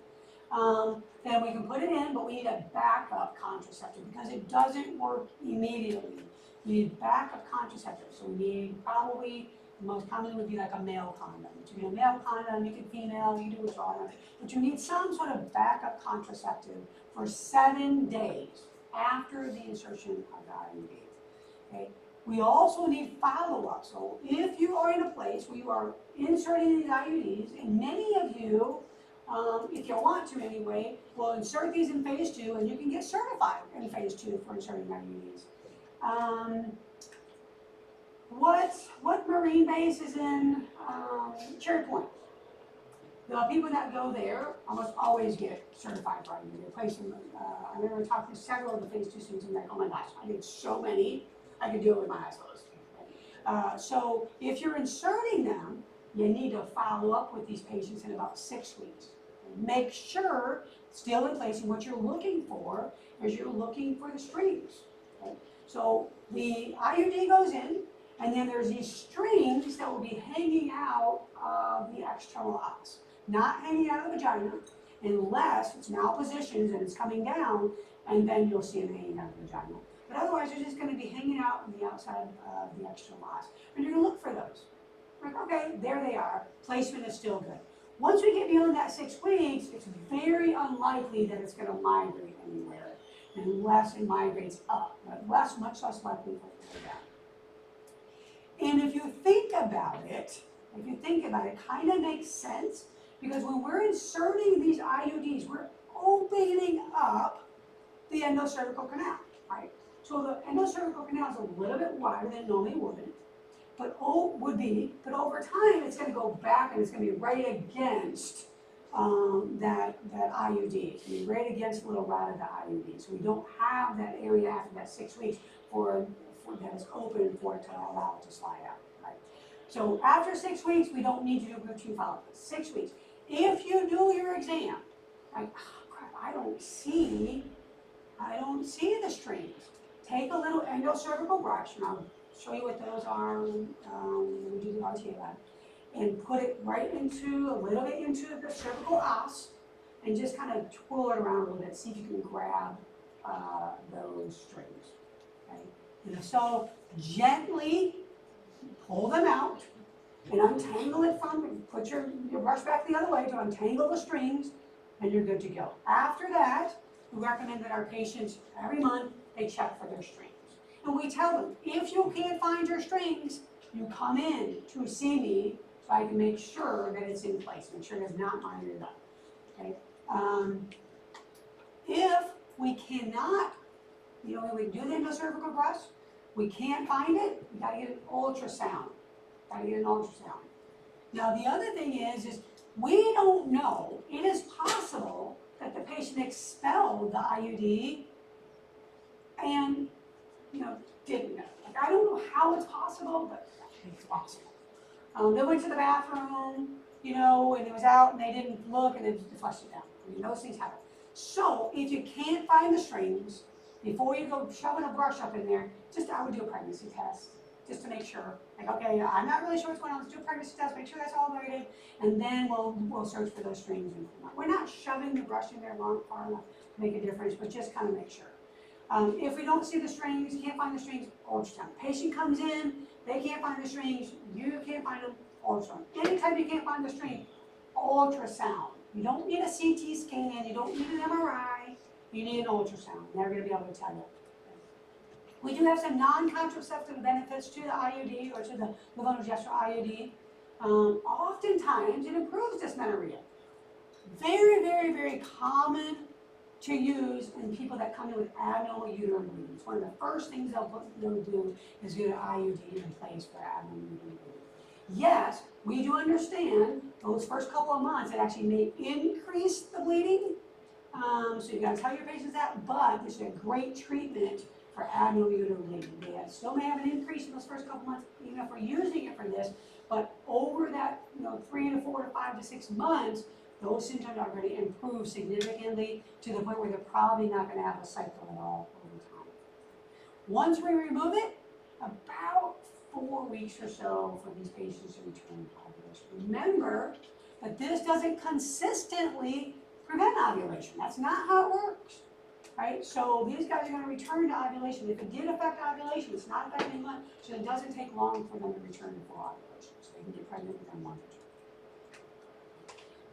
then we can put it in, but we need a backup contraceptive because it doesn't work immediately. We need backup contraceptive, so we need probably, the most common would be like a male condom. You can get a male condom, you can female, you do what you want, but you need some sort of backup contraceptive for 7 days after the insertion of the IUD. Okay? We also need follow-up. So if you are in a place where you are inserting these IUDs, and many of you, if you want to anyway, will insert these in phase 2, and you can get certified in phase 2 for inserting IUDs. What Marine base is in Cherry Point? The people that go there almost always get certified for IUD. They place them. I remember talking to several of the phase 2 students and like, oh my gosh, I did so many. I could do it with my eyes closed. So if you're inserting them, you need to follow up with these patients in about 6 weeks. Make sure it's still in place, and what you're looking for is you're looking for the strings. Okay? So the IUD goes in, and then there's these strings that will be hanging out of the external os, not hanging out of the vagina, unless it's malpositioned and it's coming down, and then you'll see it hanging out of the vagina. But otherwise, they're just going to be hanging out on the outside of the external os. And you're going to look for those. Like, okay, there they are. Placement is still good. Once we get beyond that 6 weeks, it's very unlikely that it's going to migrate anywhere, unless it migrates up. But much less likely for it to go down. And if you think about it, kind of makes sense, because when we're inserting these IUDs, we're opening up the endocervical canal, right? So the endocervical canal is a little bit wider than it normally would, but over time it's going to go back and it's going to be right against that IUD. It's going to be right against the little rod of the IUD. So we don't have that area after that 6 weeks for that is open for it to allow it to slide out, right? So after 6 weeks, we don't need to do routine follow-up. 6 weeks. If you do your exam, like, oh, crap, I don't see the strings. Take a little endocervical brush, and I'll show you what those are when we do the RTA lab, and put it right into, a little bit into the cervical os, and just kind of twirl it around a little bit, see if you can grab those strings, okay? And so gently pull them out and untangle it put your brush back the other way to untangle the strings, and you're good to go. After that, we recommend that our patients, every month, they check for their strings. And we tell them, if you can't find your strings, you come in to see me so I can make sure that it's in place, make sure it's not migrated up, okay? If we cannot, we do the endocervical brush, we can't find it, we gotta get an ultrasound. Now the other thing is we don't know, it is possible that the patient expelled the IUD and, didn't know. Like, I don't know how it's possible, but it's possible. They went to the bathroom, and it was out and they didn't look and they flushed it down. Those things happen. So if you can't find the strings, before you go shoving a brush up in there, I would do a pregnancy test, just to make sure. Like, okay, I'm not really sure what's going on, let's do a pregnancy test, make sure that's all negative, and then we'll search for those strings. And we're not shoving the brush in there far enough to make a difference, but just kind of make sure. If we don't see the strings, can't find the strings, ultrasound. Patient comes in, they can't find the strings, you can't find them, ultrasound. Anytime you can't find the string, ultrasound. You don't need a CT scan, you don't need an MRI, you need an ultrasound. They're going to be able to tell you. We do have some non-contraceptive benefits to the IUD or to the levonorgestrel IUD. Oftentimes, it improves dysmenorrhea. Very, very, very common to use in people that come in with abnormal uterine bleeding. One of the first things they'll do is get an IUD in place for abnormal uterine bleeding. Yes, we do understand those first couple of months it actually may increase the bleeding. So you gotta tell your patients that, but this is a great treatment for abnormal uterine bleeding. They still may have an increase in those first couple months, even if we're using it for this, but over that 3 to 4 to 5 to 6 months, those symptoms are going to improve significantly to the point where they're probably not going to have a cycle at all over time. Once we remove it, about 4 weeks or so for these patients to return to ovulation. Remember that this doesn't consistently prevent ovulation. That's not how it works, right? So these guys are going to return to ovulation. If it did affect ovulation, it's not affecting much, so it doesn't take long for them to return to full ovulation. So they can get pregnant within 1 or 2.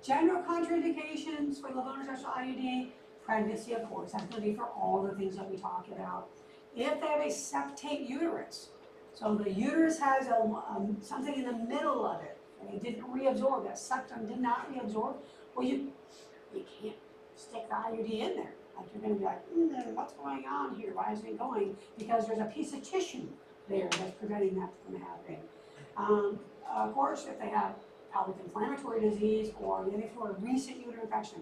General contraindications for levonorgestrel IUD, pregnancy, of course. That's going to be for all the things that we talked about. If they have a septate uterus, so the uterus has something in the middle of it, and it didn't reabsorb, that septum did not reabsorb, well, you can't stick the IUD in there. Like, you're going to be like, what's going on here? Why isn't it going? Because there's a piece of tissue there that's preventing that from happening. Of course, if they have pelvic inflammatory disease, or if for a recent uterine infection.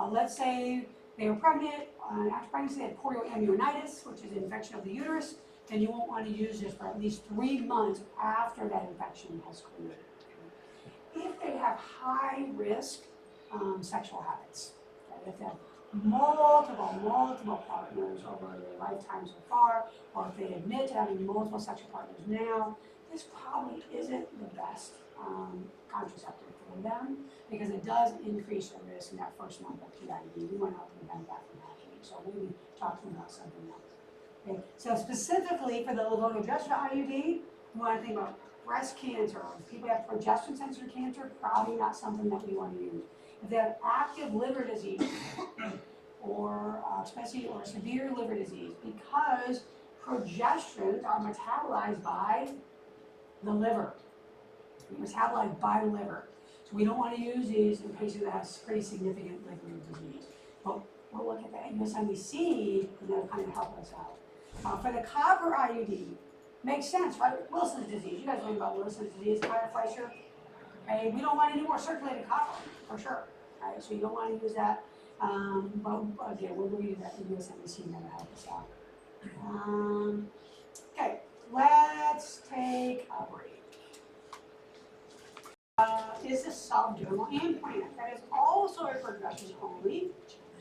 Let's say they were pregnant, after pregnancy they had chorioamnionitis, which is an infection of the uterus, then you won't want to use this for at least 3 months after that infection has cleared. If they have high risk sexual habits, okay? If they have multiple partners over their lifetime so far, or if they admit to having multiple sexual partners now, this probably isn't the best contraceptive for them, because it does increase the risk in that first month of PID. We want to help prevent that from happening. So we'll be talking about something else. Okay. So specifically for the levonorgestrel IUD, we want to think about breast cancer. If people have progesterone sensitive cancer, probably not something that we want to use. If they have active liver disease, or especially or severe liver disease, because progesterones are metabolized by the liver. Metabolized by the liver. So we don't want to use these in patients that have pretty significant liver disease. But we'll look at the MSNBC and that'll kind of help us out. For the copper IUD, makes sense, right? Wilson's disease. You guys know about Wilson's disease, Fleischer. Okay, we don't want any more circulating copper, for sure. Right? So you don't want to use that. But again, we'll use that in MSNBC and that'll help us out. Okay, let's take a break. Is a subdermal implant that is also a progesterone only.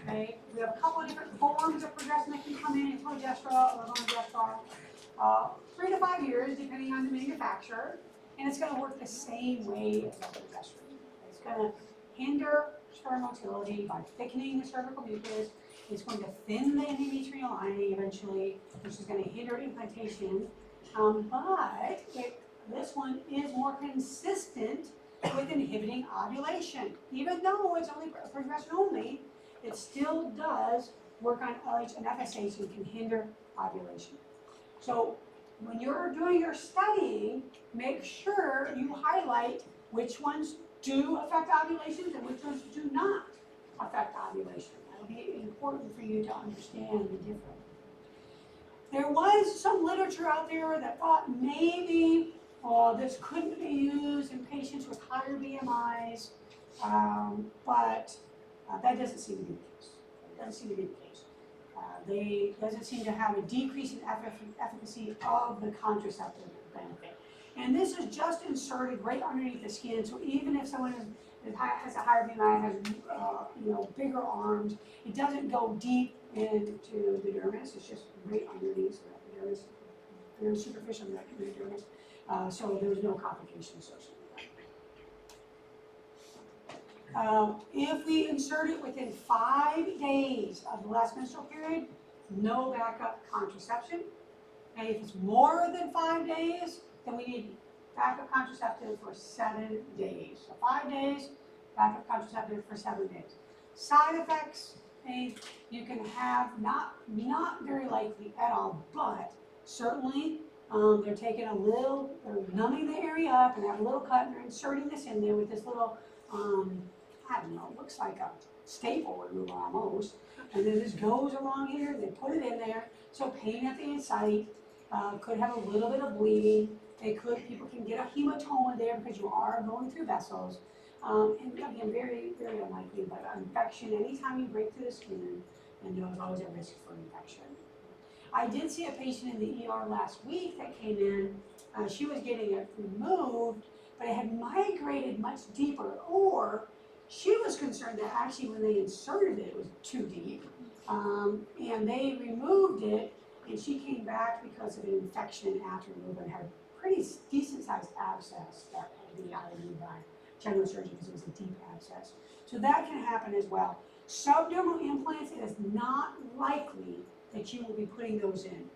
Okay, we have a couple of different forms of progesterone that can come in, progesterone, levonorgestrel, 3 to 5 years depending on the manufacturer, and it's going to work the same way as a progesterone. It's going to hinder sperm motility by thickening the cervical mucus. It's going to thin the endometrial lining eventually, which is going to hinder implantation. But this one is more consistent with inhibiting ovulation. Even though it's only progesterone only, it still does work on LH and FSH and can hinder ovulation. So when you're doing your studying, make sure you highlight which ones do affect ovulation and which ones do not affect ovulation. That'll be important for you to understand the difference. There was some literature out there that thought maybe this couldn't be used in patients with higher BMIs, but that doesn't seem to be the case. It doesn't seem to be the case. They doesn't seem to have a decrease in efficacy of the contraceptive benefit. And this is just inserted right underneath the skin, so even if someone has a higher BMI, has bigger arms, it doesn't go deep into the dermis. It's just right underneath, so that the dermis, very superficial in the dermis. So there's no complications associated with that. If we insert it within 5 days of the last menstrual period, no backup contraception. And if it's more than 5 days, then we need backup contraceptive for 7 days. So 5 days, backup contraceptive for 7 days. Side effects, you can have, not very likely at all, but certainly they're taking they're numbing the area up and have a little cut and they're inserting this in there with this little, I don't know, it looks like a staple remover almost. And then this goes along here, they put it in there, so pain at the inside, could have a little bit of bleeding. People can get a hematoma there because you are going through vessels. And again, very, very unlikely, but infection, anytime you break through the skin, then there's always a risk for infection. I did see a patient in the ER last week that came in, she was getting it removed, but it had migrated much deeper, or she was concerned that actually when they inserted it, it was too deep, and they removed it, and she came back because of an infection after removal and had a pretty decent sized abscess that had to be removed by general surgery because it was a deep abscess. So that can happen as well. Subdermal implants, it is not likely that you will be putting those in.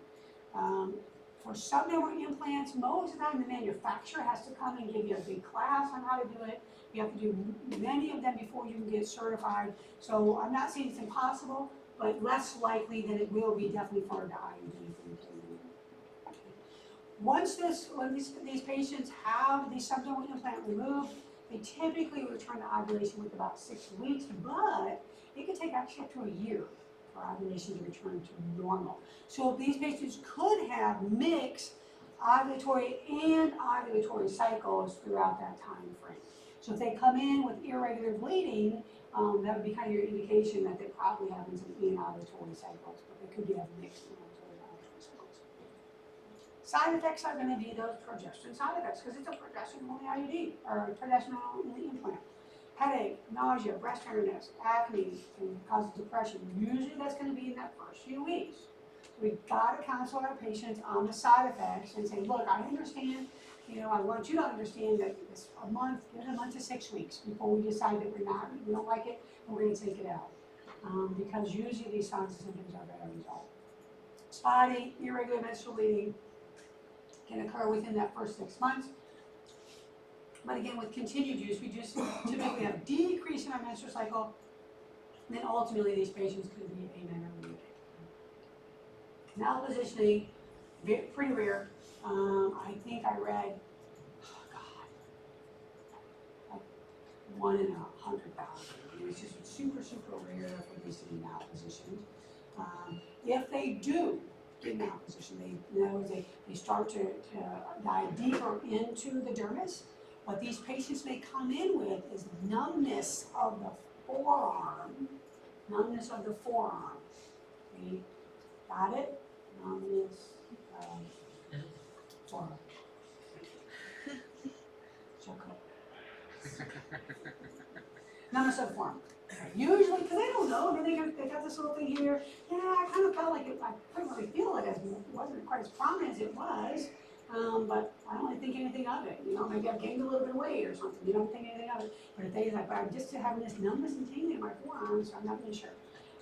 For subdermal implants, most of the time the manufacturer has to come and give you a big class on how to do it. You have to do many of them before you can get certified. So I'm not saying it's impossible, but less likely than it will be definitely for the IUD. When these patients have the subdermal implant removed, they typically return to ovulation with about 6 weeks, but it could take actually up to a year for ovulation to return to normal. So these patients could have mixed ovulatory and ovulatory cycles throughout that time frame. So if they come in with irregular bleeding, that would be kind of your indication that they're probably having some anovulatory cycles, but they could have mixed ovulatory and ovulatory cycles. Side effects are going to be those progesterone side effects because it's a progesterone-only IUD or progesterone-only implant. Headache, nausea, breast tenderness, acne can cause depression. Usually that's going to be in that first few weeks. So we've got to counsel our patients on the side effects and say, look, I understand, I want you to understand that it's give it a month to 6 weeks before we decide that we don't like it, and we're going to take it out. Because usually these signs and symptoms are very resolved. Spotting, irregular menstrual bleeding can occur within that first 6 months. But again, with continued use, we just typically have a decrease in our menstrual cycle, and then ultimately these patients could be amenorrheic. Malpositioning, pretty rare. I think I read, like 1 in 100,000. It's just super, super rare for these to be malpositioned. If they do get malpositioned, they start to dive deeper into the dermis. What these patients may come in with is numbness of the forearm. Numbness of the forearm. Okay. Got it? Numbness of forearm. Numbness of the forearm. Usually, because they don't know, I mean, they got this little thing here. Yeah, I kind of felt like I couldn't really feel it wasn't quite as prominent as it was. But I don't really think anything of it. Maybe I've gained a little bit of weight or something. You don't think anything of it. But if they but I'm just having this numbness and tingling in my forearms, so I'm not really sure.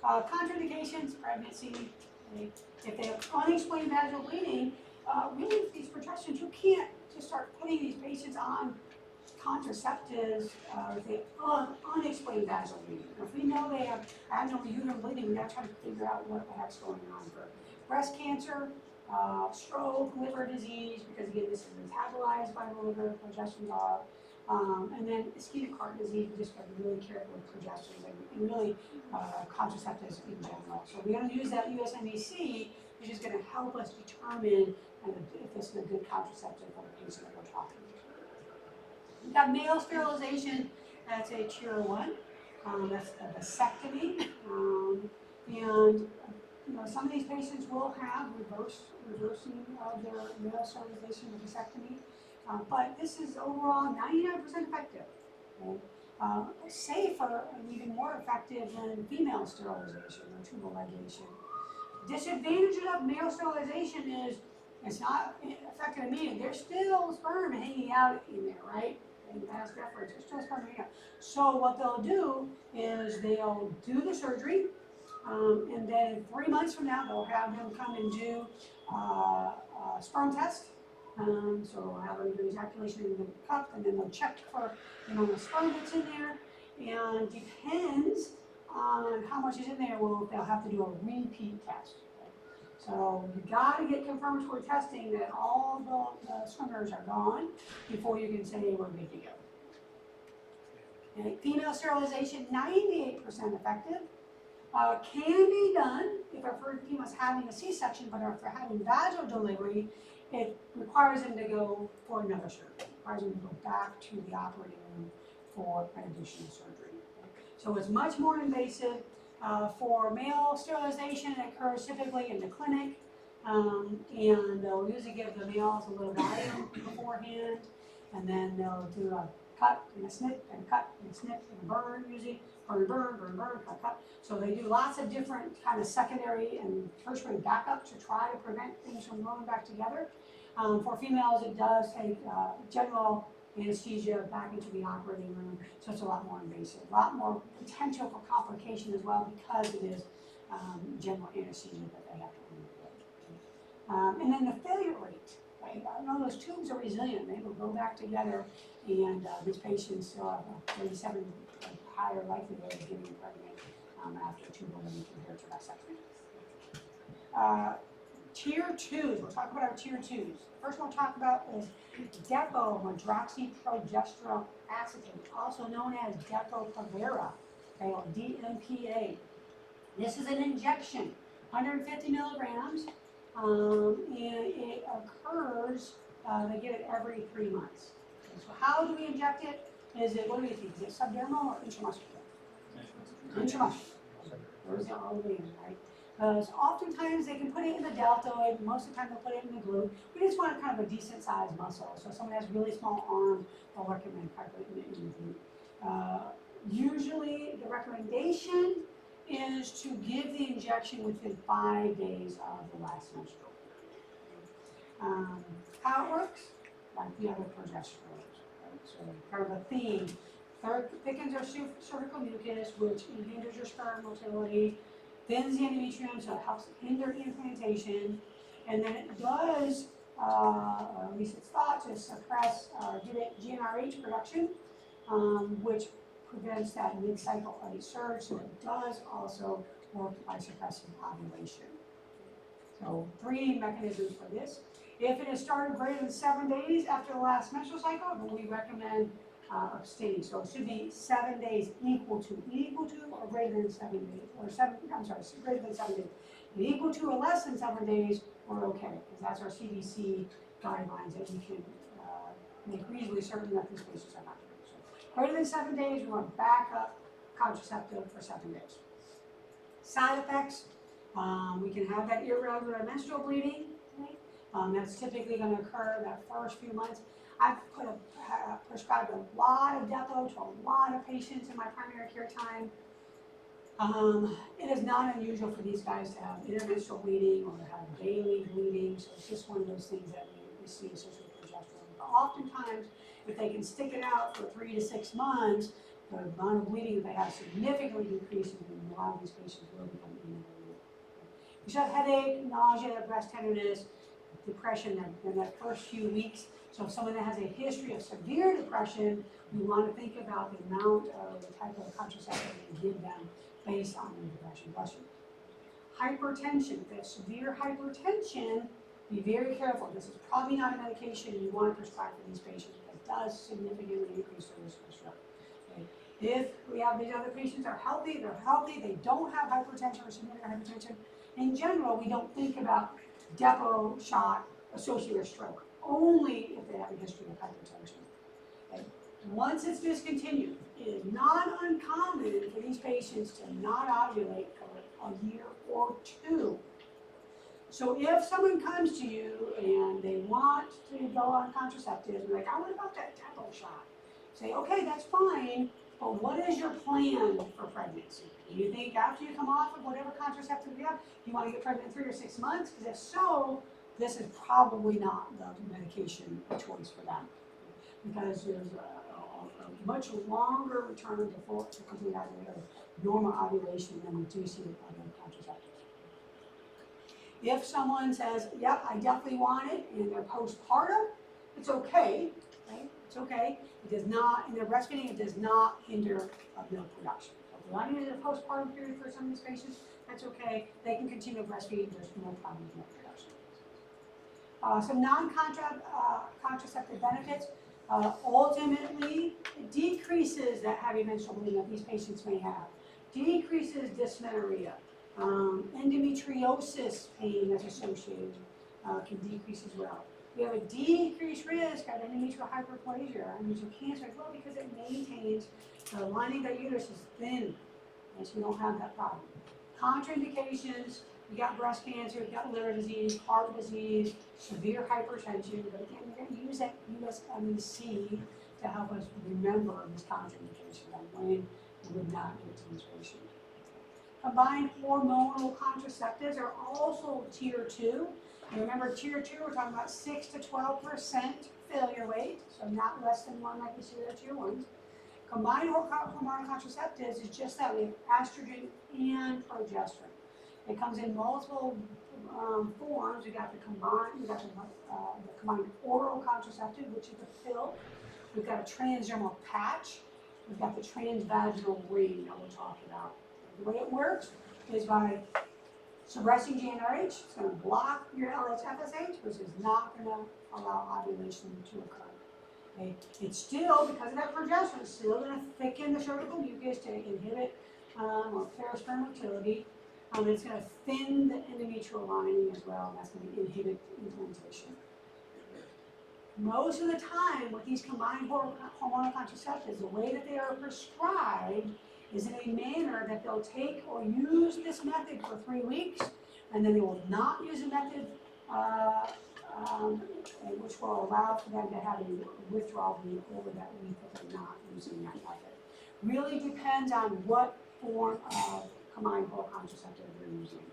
Contraindications, pregnancy. Okay. If they have unexplained vaginal bleeding, really with these protections, you can't just start putting these patients on contraceptives if they have unexplained vaginal bleeding. If we know they have abdominal bleeding, we got to try to figure out what the heck's going on for breast cancer. Stroke, liver disease, because again, this is metabolized by the liver, progestins are, and then ischemic heart disease, we just got to be really careful with progestins and really contraceptives in general. So we're going to use that USMEC, which is going to help us determine if this is a good contraceptive for the patient that we're talking to. We've got male sterilization, that's a tier 1, that's a vasectomy, and some of these patients will have reversing of their male sterilization or vasectomy. But this is overall 99% effective. Okay? Safer and even more effective than female sterilization or tubal ligation. Disadvantages of male sterilization is it's not effective immediately. There's still sperm hanging out in there, right? And that's different. There's still sperm hanging out. So what they'll do is they'll do the surgery, and then 3 months from now they'll have them come and do a sperm test. So we'll have them do ejaculation in the cup, and then they'll check for the sperm that's in there. And depends on how much is in there, they'll have to do a repeat test. So you gotta get confirmatory testing that all the swimmers are gone before you can say we're good to go. Okay. Female sterilization, 98% effective. Can be done if a female's having a C-section, but if they're having vaginal delivery, it requires them to go for another surgery. It requires them to go back to the operating room for an additional surgery. So it's much more invasive. For male sterilization, it occurs typically in the clinic, and they'll usually give the males a little Valium beforehand, and then they'll do a cut and a snip and a cut and a snip and a burn, usually burn, cut, cut. So they do lots of different kind of secondary and tertiary backup to try to prevent things from going back together. For females, it does take general anesthesia back into the operating room, so it's a lot more invasive, a lot more potential for complication as well because it is general anesthesia that they have to do. And then the failure rate, right? I know those tubes are resilient, they will go back together, and these patients still have a 37 higher likelihood of getting pregnant after tubal ligation compared to dissection. Tier 2s, we'll talk about our tier 2s. First one we'll talk about is depo-hydroxyprogesterone acetate, also known as Depo-Provera, okay, or DMPA. This is an injection, 150 milligrams, and it occurs, they give it every 3 months. Okay, so how do we inject it? What do we think? Is it subdermal or intramuscular? Intramuscular. Those are all the way in, right? Because oftentimes they can put it in the deltoid, most of the time they'll put it in the glute. We just want kind of a decent sized muscle. So if someone has really small arms, they'll recommend putting it in the glute. Usually the recommendation is to give the injection within 5 days of the last menstrual. How it works? Like the other progesterones. Right? So kind of a theme. Thickens our cervical mucus, which hinders your sperm motility. Thins the endometrium, so it helps hinder implantation, and then it does, or at least it's thought to suppress GnRH production, which prevents that mid-cycle late surge, so it does also work by suppressing ovulation. So 3 mechanisms for this. If it is started greater than 7 days after the last menstrual cycle, then we recommend abstaining. So it should be 7 days equal to or greater than 7 days, greater than 7 days. And equal to or less than 7 days, we're okay, because that's our CDC guidelines that we can make reasonably certain that these patients are not doing. So greater than 7 days, we want backup contraceptive for 7 days. Side effects, we can have that irregular menstrual bleeding. Right? That's typically going to occur that first few months. I've prescribed a lot of Depo to a lot of patients in my primary care time. It is not unusual for these guys to have intermenstrual bleeding or to have daily bleeding, so it's just one of those things that we see associated with progesterone. But oftentimes, if they can stick it out for 3 to 6 months, the amount of bleeding that they have significantly decreases, and a lot of these patients will become invalid. You should have headache, nausea, breast tenderness, depression in that first few weeks. So if someone that has a history of severe depression, we want to think about the amount of the type of contraceptive we give them based on their depression. Hypertension. If they have severe hypertension, be very careful. This is probably not a medication you want to prescribe for these patients because it does significantly increase the risk of stroke. Okay. If we have these other patients are healthy, they don't have hypertension or significant hypertension. In general, we don't think about Depo shot associated with stroke, only if they have a history of hypertension. Okay. Once it's discontinued, it is not uncommon for these patients to not ovulate for a year or 2. So if someone comes to you and they want to go on contraceptives, and like, I want about that Depo shot, say, okay, that's fine, but what is your plan for pregnancy? Do you think after you come off of whatever contraceptive you have, you want to get pregnant in 3 or 6 months? Because if so, this is probably not the medication choice for them. Because there's a much longer return to complete ovulation, normal ovulation than we do see with other contraceptives. If someone says, yep, I definitely want it, and they're postpartum, it's okay, right? It's okay. It does not, in their breastfeeding, it does not hinder milk production. So if they're not in the postpartum period for some of these patients, that's okay. They can continue breastfeeding, there's no problem with milk production. Some non-contraceptive benefits. Ultimately, it decreases that heavy menstrual bleeding that these patients may have. Decreases dysmenorrhea. Endometriosis pain that's associated can decrease as well. We have a decreased risk of endometrial hyperplasia, endometrial cancer as well, because it maintains the lining of the uterus is thin, and so you don't have that problem. Contraindications, we got breast cancer, we got liver disease, heart disease, severe hypertension, but again, we're going to use that USMEC to help us remember this contraindication and when we would not give it to these patients. Combined hormonal contraceptives are also tier 2. And remember, tier 2, we're talking about 6 to 12% failure rate, so not less than 1 like we see with tier 1s. Combined hormonal contraceptives is just that. We have estrogen and progesterone. It comes in multiple forms. We got the combined oral contraceptive, which is a pill. We've got a transdermal patch. We've got the transvaginal ring that we'll talk about. The way it works is by suppressing GnRH. It's going to block your LH-FSH, which is not going to allow ovulation to occur. Okay? It's still, because of that progesterone, it's still going to thicken the cervical mucus to inhibit or perisperm motility. It's going to thin the endometrial lining as well, and that's going to inhibit implantation. Most of the time, with these combined hormonal contraceptives, the way that they are prescribed is in a manner that they'll take or use this method for 3 weeks, and then they will not use a method which will allow for them to have a withdrawal bleed over that week that they're not using that method. Really depends on what form of combined hormonal contraceptive they're using.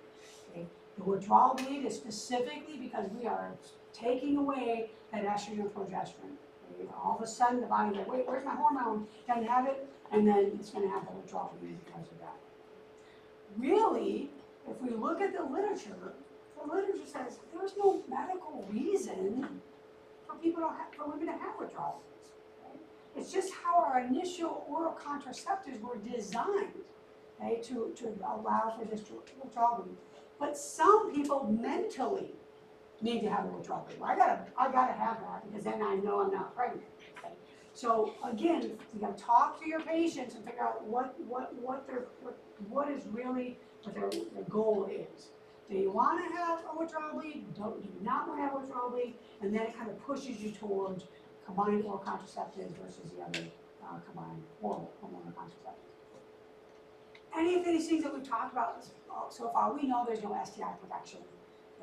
Okay? The withdrawal bleed is specifically because we are taking away that estrogen and progesterone. Okay? All of a sudden, the body's like, wait, where's my hormone? Doesn't have it. And then it's going to have a withdrawal bleed because of that. Really, if we look at the literature says there's no medical reason for women to have withdrawal bleeds. Okay? It's just how our initial oral contraceptives were designed, okay, to allow for this withdrawal bleed. But some people mentally need to have a withdrawal bleed. Well, I gotta have that because then I know I'm not pregnant. Okay? So again, you got to talk to your patients and figure out what is really what their goal is. Do you want to have a withdrawal bleed? Do you not want to have a withdrawal bleed? And then it kind of pushes you towards combined oral contraceptives versus the other combined oral hormonal contraceptives. Any of these things that we've talked about so far, we know there's no STI protection.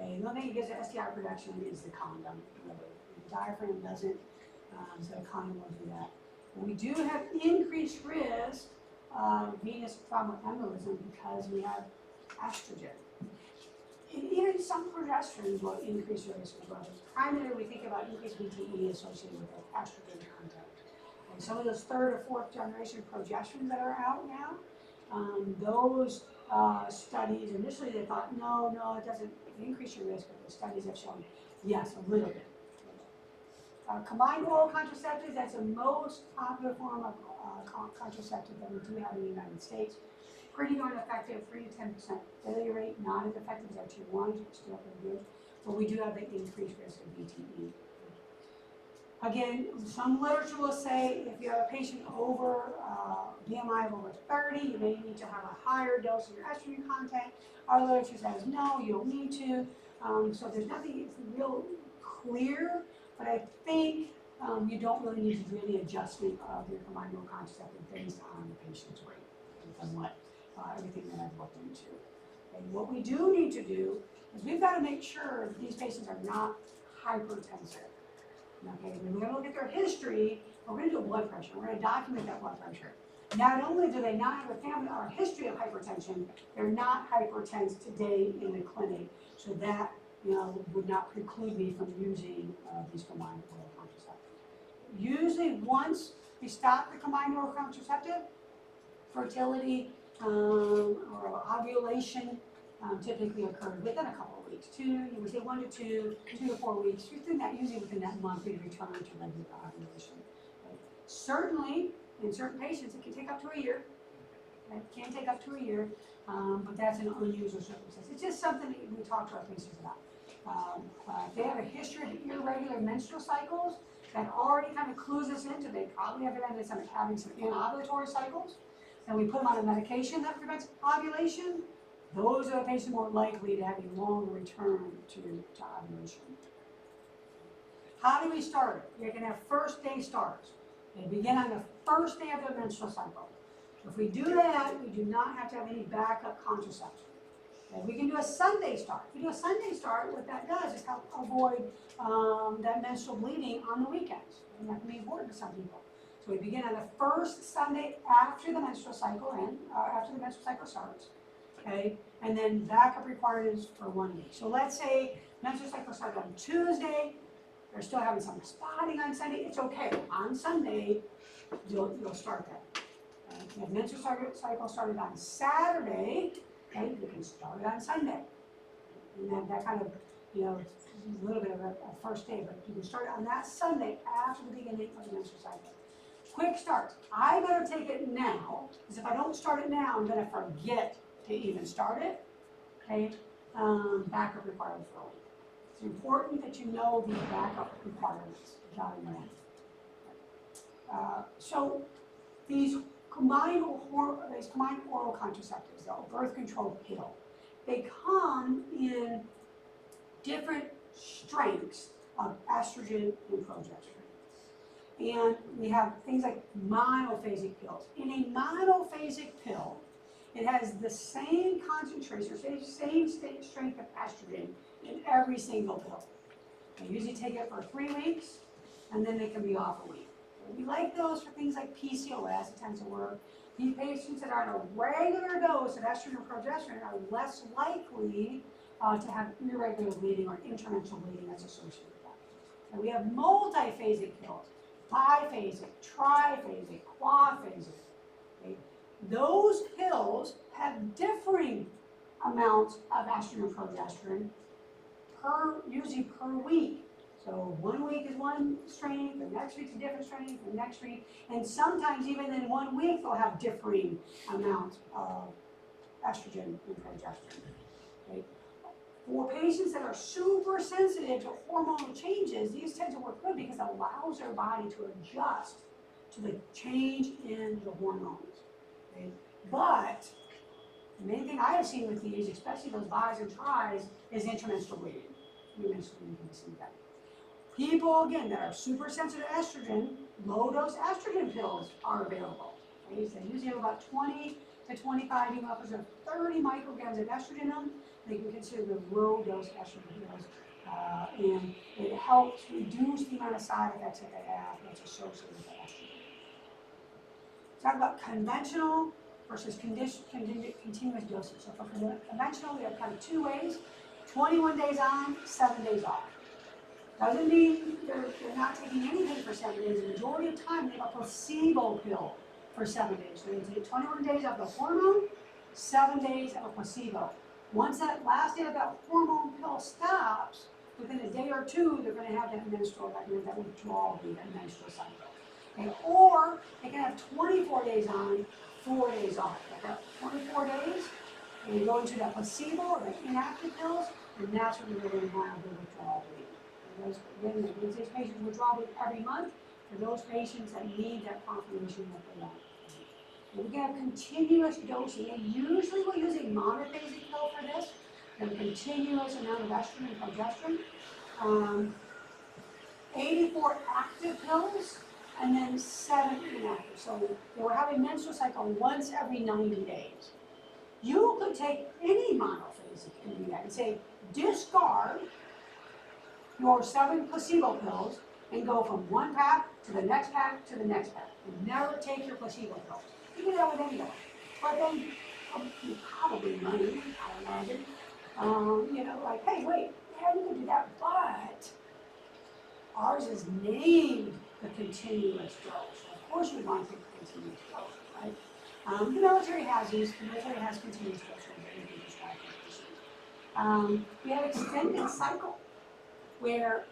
Okay? The only thing that gives the STI protection is the condom. The diaphragm doesn't. So the condom will do that. But we do have increased risk of venous thromboembolism because we have estrogen. And even some progesterones will increase your risk as well. Primarily, we think about increased VTE associated with the estrogen content. And some of those 3rd or 4th generation progesterones that are out now, those studies, initially they thought, no, it doesn't increase your risk, but the studies have shown, yes, a little bit. Combined oral contraceptives, that's the most popular form of contraceptive that we do have in the United States. Pretty darn effective, 3 to 10% failure rate, not as effective as our tier 1s, but still pretty good. But we do have the increased risk of VTE. Again, some literature will say if you have a patient over BMI of over 30, you may need to have a higher dose of your estrogen content. Our literature says no, you don't need to. So there's nothing real clear, but I think you don't really need to do any adjustment of your combined oral contraceptive based on the patient's weight and what everything that I've looked into. Okay, what we do need to do is we've got to make sure that these patients are not hypertensive. Okay, we're going to look at their history, we're going to do blood pressure, we're going to document that blood pressure. Not only do they not have a family or a history of hypertension, they're not hypertense today in the clinic, so that, would not preclude me from using these combined oral contraceptives. Usually once we stop the combined oral contraceptive, fertility or ovulation typically occurs within a couple of weeks. You would say 1 to 2, 2 to 4 weeks. Within that, usually within that month, we return to regular ovulation. Okay. Certainly, in certain patients, it can take up to a year. Okay. It can take up to a year, but that's an unusual circumstance. It's just something that we talk to our patients about. If they have a history of irregular menstrual cycles, that already kind of clues us into they probably have evidence of having some anovulatory cycles, and we put them on a medication that prevents ovulation. Those are the patients more likely to have a long return to ovulation. How do we start it? You can have first day starts. They begin on the first day of their menstrual cycle. If we do that, we do not have to have any backup contraception. Okay, we can do a Sunday start. If we do a Sunday start, what that does is help avoid that menstrual bleeding on the weekends. And that can be important to some people. So we begin on the first Sunday after the menstrual cycle starts. Okay, and then backup requirements for 1 week. So let's say menstrual cycle started on Tuesday, they're still having some spotting on Sunday, it's okay. On Sunday, you'll start that. Okay? If menstrual cycle started on Saturday, okay, you can start it on Sunday. And then that kind of, it's a little bit of a first day, but you can start it on that Sunday after the beginning of the menstrual cycle. Quick starts. I better take it now, because if I don't start it now, I'm going to forget to even start it. Okay, backup requirements for all. It's important that you know the backup requirements. So these combined oral contraceptives, the birth control pill, they come in different strengths of estrogen and progesterone. And we have things like monophasic pills. In a monophasic pill, it has the same concentration, same strength of estrogen in every single pill. They usually take it for 3 weeks, and then they can be off a week. We like those for things like PCOS, it tends to work. These patients that are on a regular dose of estrogen or progesterone are less likely to have irregular bleeding or intermenstrual bleeding that's associated with that. And we have multiphasic pills, biphasic, triphasic, quadphasic. Okay? Those pills have differing amounts of estrogen and progesterone usually per week. So 1 week is one strength, the next week's a different strength, the next week, and sometimes even in 1 week they'll have differing amounts of estrogen and progesterone. Okay? For patients that are super sensitive to hormonal changes, these tend to work good because it allows their body to adjust to the change in the hormones. Okay? But the main thing I have seen with these, especially those bis and tris, is intermenstrual bleeding. Intermenstrual bleeding can be seen that. People, again, that are super sensitive to estrogen, low-dose estrogen pills are available. Okay? So they usually have about 20 to 25, even upwards of 30 micrograms of estrogen in them. They can consider the low-dose estrogen pills. And it helps reduce the amount of side effects that they have that's associated with estrogen. Talk about conventional versus continuous dosage. So for conventional, we have kind of 2 ways, 21 days on, 7 days off. Doesn't mean they're not taking anything for 7 days. The majority of the time, they have a placebo pill for 7 days. So they take 21 days of the hormone, 7 days of a placebo. Once that last day of that hormone pill stops, within a day or 2, they're going to have that menstrual, that withdrawal, that menstrual cycle. Okay? Or they can have 24 days on, 4 days off. They've got 24 days, and you go into that placebo or the inactive pills, and that's when you're going to have the withdrawal bleeding. Those patients withdraw every month, for those patients that need that confirmation that they want. And we can have continuous dosing, and usually we'll use a monophasic pill for this, and a continuous amount of estrogen and progesterone. 84 active pills, and then 7 inactive. So they were having menstrual cycle once every 90 days. You could take any monophasic and do that and say, discard your 7 placebo pills and go from one pack to the next pack to the next pack. And never take your placebo pills. You can do that with any of them. But then you probably money, I imagine. Like, hey, wait, yeah, you can do that, but ours is named the continuous dose. So of course you want to take the continuous dose, right? The military has these. The military has continuous dose that you can prescribe for patients. We have extended cycle where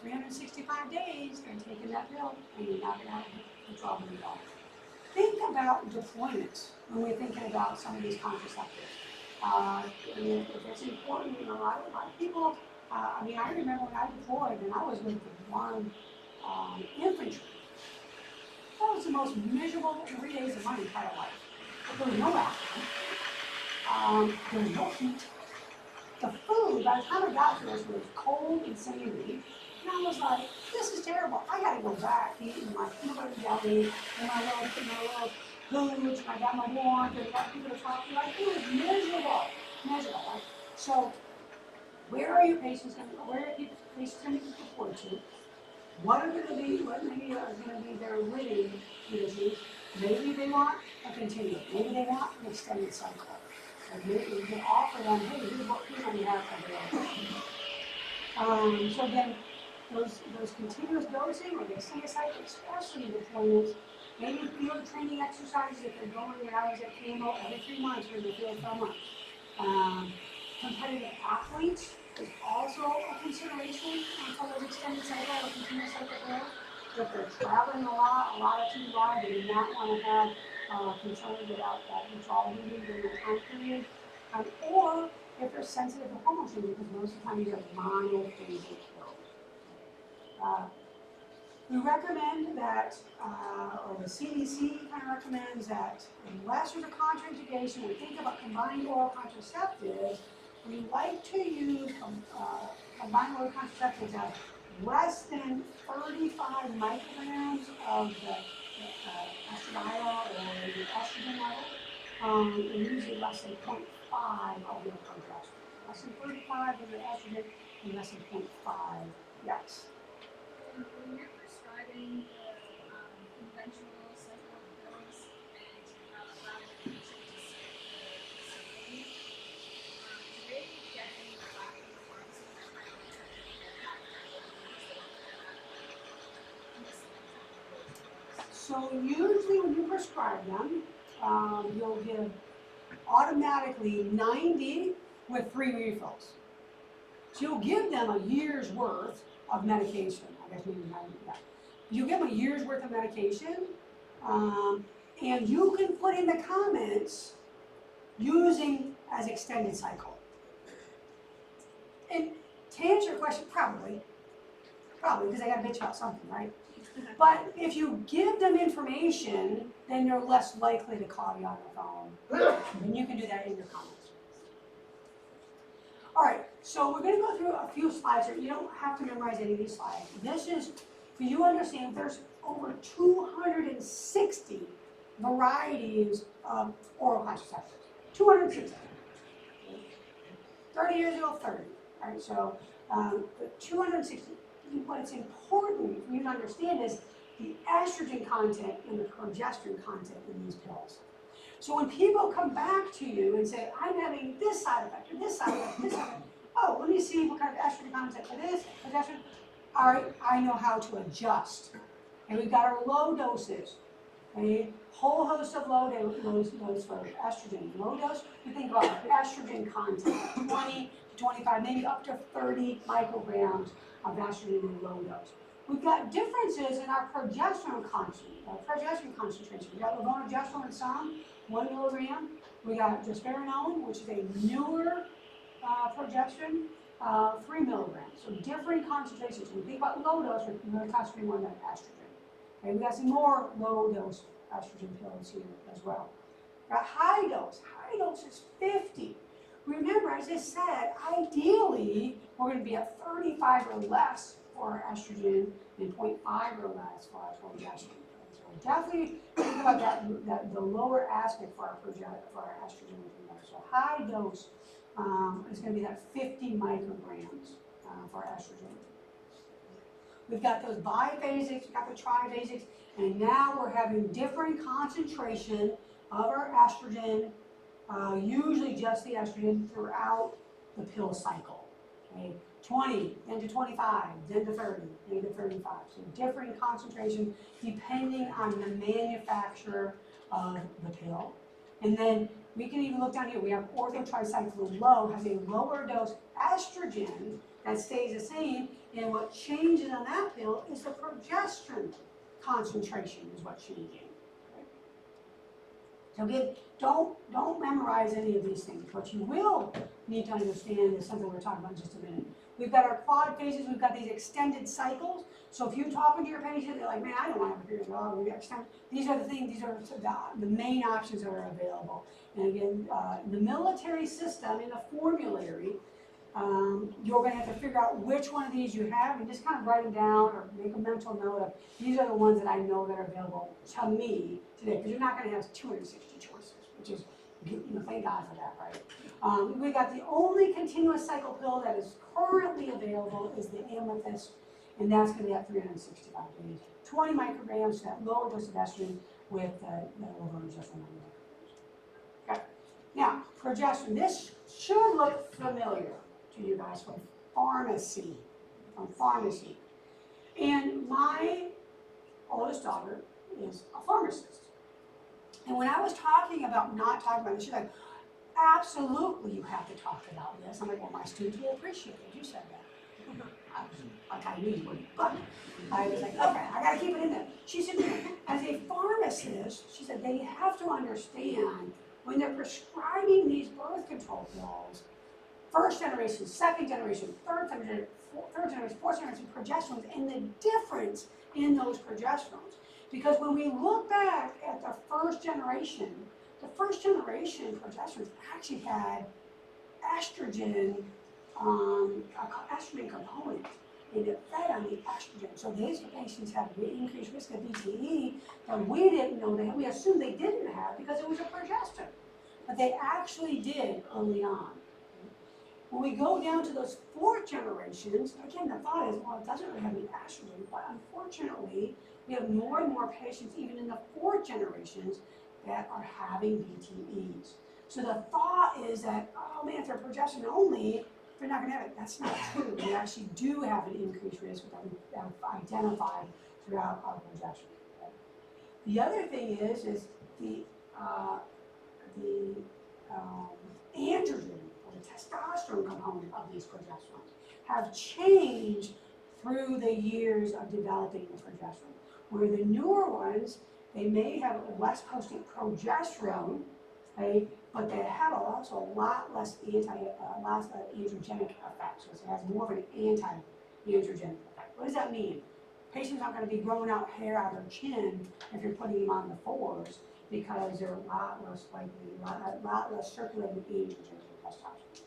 365 days they're taking that pill and you're not going to have withdrawal at all. Think about deployments when we're thinking about some of these contraceptives. If it's important, a lot of people, I remember when I deployed and I was with the 1 infantry. That was the most miserable 3 days of my entire life. There was no accident. There was no heat. The food, by the time I got to this, was cold and sandy. And I was like, this is terrible. I gotta go back eating my peanut butter jelly and my little hooch, and I got my warmth, and I got people to talk to. Like, it was miserable. Right? So, where are your patients going to go? Where are your patients going to be deployed to? What maybe are going to be their living conditions? Maybe they want a continuum. Maybe they want an extended cycle. And maybe you can offer them, hey, here's what we have available. So again, those continuous dosing or the extended cycle, especially deployments, maybe field training exercises if they're going out as a camo every 3 months or in the field for a month. Competitive athletes is also a consideration for those extended cycle or continuous cycle pills. If they're traveling a lot of TBI, they do not want to have concerns about that withdrawal during that time period. Or if they're sensitive to hormone changes, because most of the time you have monophasic pills. We recommend that, or the CDC kind of recommends that unless there's a contraindication, we think about combined oral contraceptives, we like to use combined oral contraceptives at less than 35 micrograms of the estradiol or the estrogen level, and usually less than 0.5 of your progesterone. Less than 35 of your estrogen and less than 0.5, yes. When you're prescribing the conventional cycle pills and allowing the patient to skip the facility, do they get any flack from the pharmacy that might be trying to get that So usually when you prescribe them, you'll give automatically 90 with 3 refills. So you'll give them a year's worth of medication. I guess maybe 90, yeah. You give them a year's worth of medication, and you can put in the comments using as extended cycle. And to answer your question, probably, because I gotta bitch about something, right? But if you give them information, then they're less likely to call you on the phone. And you can do that in your comments. All right, so we're going to go through a few slides here. You don't have to memorize any of these slides. This is for you to understand there's over 260 varieties of oral contraceptives. 260. 30 years ago, 30. All right, so 260. What's important for you to understand is the estrogen content and the progesterone content in these pills. So when people come back to you and say, I'm having this side effect, or this side effect, this side effect, oh, let me see what kind of estrogen content for this, progesterone. All right, I know how to adjust. And we've got our low doses, a whole host of low doses for estrogen. Low dose, we think about estrogen content, 20 to 25, maybe up to 30 micrograms of estrogen in low dose. We've got differences in our progesterone concentration. We got levonorgestrel in some, 1 milligram. We got drospirenone, which is a newer progesterone, 3 milligrams. So different concentrations. When we think about low dose, we're going to concentrate more on that estrogen. Okay, we got some more low dose estrogen pills here as well. We got high dose. High dose is 50. Remember, as I said, ideally, we're going to be at 35 or less for our estrogen and 0.5 or less for our progesterone. So definitely think about the lower aspect for our estrogen. So high dose is going to be that 50 micrograms for estrogen. We've got those biphasics, we've got the triphasics, and now we're having different concentration of our estrogen, usually just the estrogen throughout the pill cycle. Okay? 20, then to 25, then to 30, then to 35. So different concentration depending on the manufacturer of the pill. And then we can even look down here, we have orthotricycline low, has a lower dose estrogen that stays the same, and what changes on that pill is the progesterone concentration is what's changing. Okay? So again, don't memorize any of these things. What you will need to understand is something we're talking about in just a minute. We've got our quad phases, we've got these extended cycles. So if you're talking to your patient, they're like, man, I don't want to have a period at all. We extend. These are the things, these are the main options that are available. And again, the military system in the formulary, you're going to have to figure out which one of these you have and just kind of write them down or make a mental note of these are the ones that I know that are available to me today, because you're not going to have 260 choices, which is, thank God for that, right? We got the only continuous cycle pill that is currently available is the amethyst, and that's going to be at 365 days. 20 micrograms, that lower dose of estrogen with the over just 90 micrograms. Okay. Now, progesterone. This should look familiar to you guys from pharmacy. And my oldest daughter is a pharmacist. And when I was talking about not talking about this, she's like, absolutely you have to talk about this. I'm like, well, my students will appreciate it. You said that. I knew you wouldn't, but I was like, okay, I gotta keep it in there. She said, as a pharmacist, she said, they have to understand when they're prescribing these birth control pills, first generation, second generation, third generation, fourth generation progesterones, and the difference in those progesterones. Because when we look back at the first generation progesterones actually had estrogen, estrogen component, and it fed on the estrogen. So these patients had increased risk of VTE, and we didn't know that. We assumed they didn't have because it was a progesterone. But they actually did early on. When we go down to those fourth generations, again, the thought is, well, it doesn't really have any estrogen, but unfortunately, we have more and more patients, even in the fourth generations, that are having VTEs. So the thought is that, oh man, if they're progesterone only, they're not going to have it. That's not true. We actually do have an increased risk that we've identified throughout our projection. Okay? The other thing is the androgen, or the testosterone component of these progesterones, have changed through the years of developing the progesterone. Where the newer ones, they may have less potent progesterone, okay, but they have also a lot less androgenic effect. So it has more of an anti-androgenic effect. What does that mean? Patients aren't going to be growing out hair out of their chin if you're putting them on the fours, because they're a lot less likely, a lot less circulating androgen and testosterone.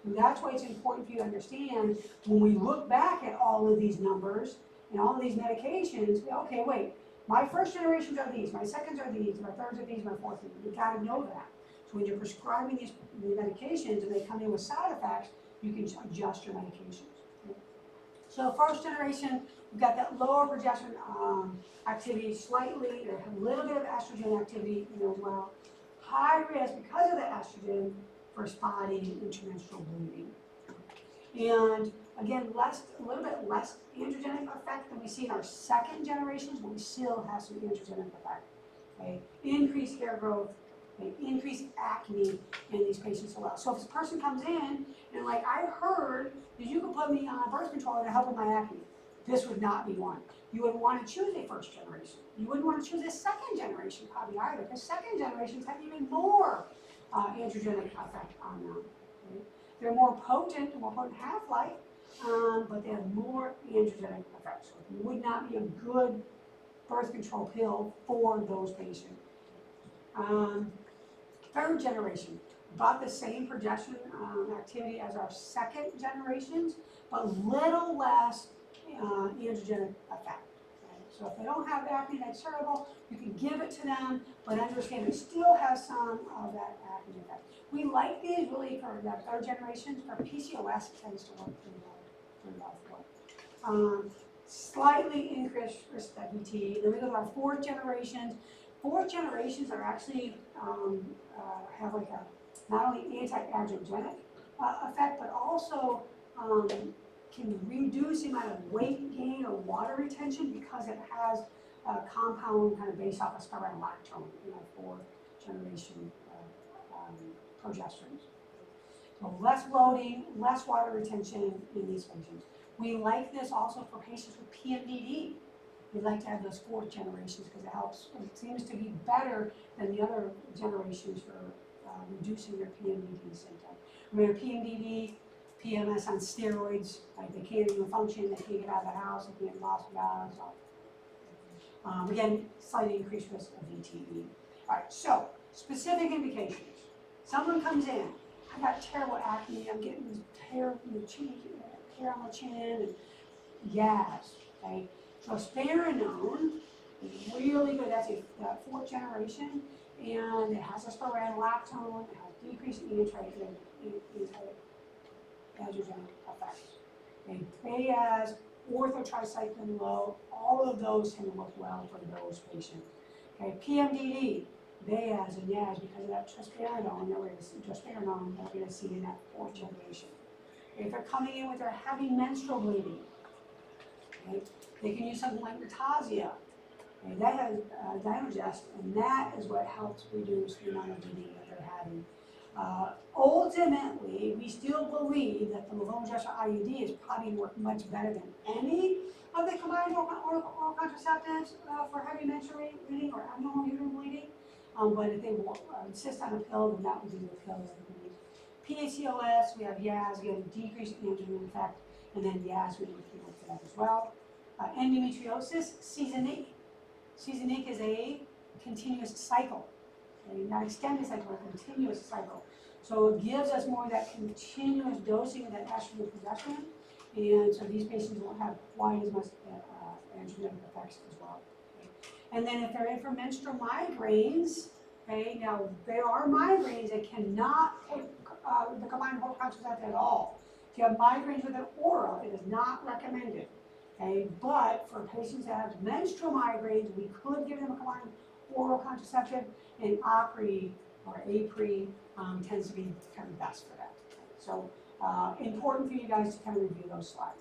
And that's why it's important for you to understand when we look back at all of these numbers and all of these medications, okay, wait, my first generations are these, my seconds are these, my thirds are these, my fourths are these. You gotta know that. So when you're prescribing these medications and they come in with side effects, you can adjust your medications. Okay? So first generation, we've got that lower progesterone activity slightly, a little bit of estrogen activity as well. High risk because of the estrogen for spotting and intermenstrual bleeding. And again, a little bit less androgenic effect than we see in our second generations, but we still have some androgenic effect. Okay? Increased hair growth, okay? Increased acne in these patients as well. So if this person comes in and like, I heard that you could put me on birth control to help with my acne, this would not be one. You wouldn't want to choose a first generation. You wouldn't want to choose a second generation probably either, because second generations have even more androgenic effect on them. Okay? They're more potent half-life, but they have more androgenic effects. So it would not be a good birth control pill for those patients. Third generation, about the same progesterone activity as our second generations, but little less androgenic effect. Okay? So if they don't have acne that's terrible, you can give it to them, but understand it still has some of that acne effect. We like these really for the third generations. For PCOS, it tends to work pretty well for it. Slightly increased risk of VT. Then we go to our fourth generations. Fourth generations are actually have like a not only anti-androgenic effect, but also can reduce the amount of weight gain or water retention because it has a compound kind of based off of spironolactone in our fourth generation progesterones. So less bloating, less water retention in these patients. We like this also for patients with PMDD. We like to have those fourth generations because it helps. It seems to be better than the other generations for reducing their PMDD symptom. Remember PMDD, PMS on steroids, like they can't even function, they can't get out of the house, they can't lost jobs. Again, slightly increased risk of VTE. All right, so specific indications. Someone comes in, I got terrible acne, I'm getting this hair on my chin, and gas, okay? So spironolactone is really good. That's a fourth generation, and it has a spironolactone, it has decreased anti-androgenic effects. Okay, Bayaz, orthotricycline low, all of those tend to work well for those patients. Okay, PMDD, Bayaz and Yaz, because of that drospirenone, we're going to see in that fourth generation. Okay, if they're coming in with their heavy menstrual bleeding, okay, they can use something like Ritasia. Okay, that has Dymogest, and that is what helps reduce the amount of bleeding that they're having. Ultimately, we still believe that the levonorgestrel IUD is probably work much better than any of the combined oral contraceptives for heavy menstrual bleeding or abnormal uterine bleeding. But if they insist on a pill, then that would be the pill that we need. PCOS, we have Yaz, again, decreased androgen effect, and then Yaz, we would look for that as well. Endometriosis, seasonic. Seasonic is a continuous cycle, okay? Not extended cycle, a continuous cycle. So it gives us more of that continuous dosing of that estrogen progesterone, and so these patients won't have quite as much androgenic effects as well. Okay? And then if they're in for menstrual migraines, okay, now there are migraines that cannot take the combined oral contraceptive at all. If you have migraines with an oral, it is not recommended. Okay, but for patients that have menstrual migraines, we could give them a combined oral contraceptive, and Apri or Apri tends to be kind of best for that. So important for you guys to kind of review those slides.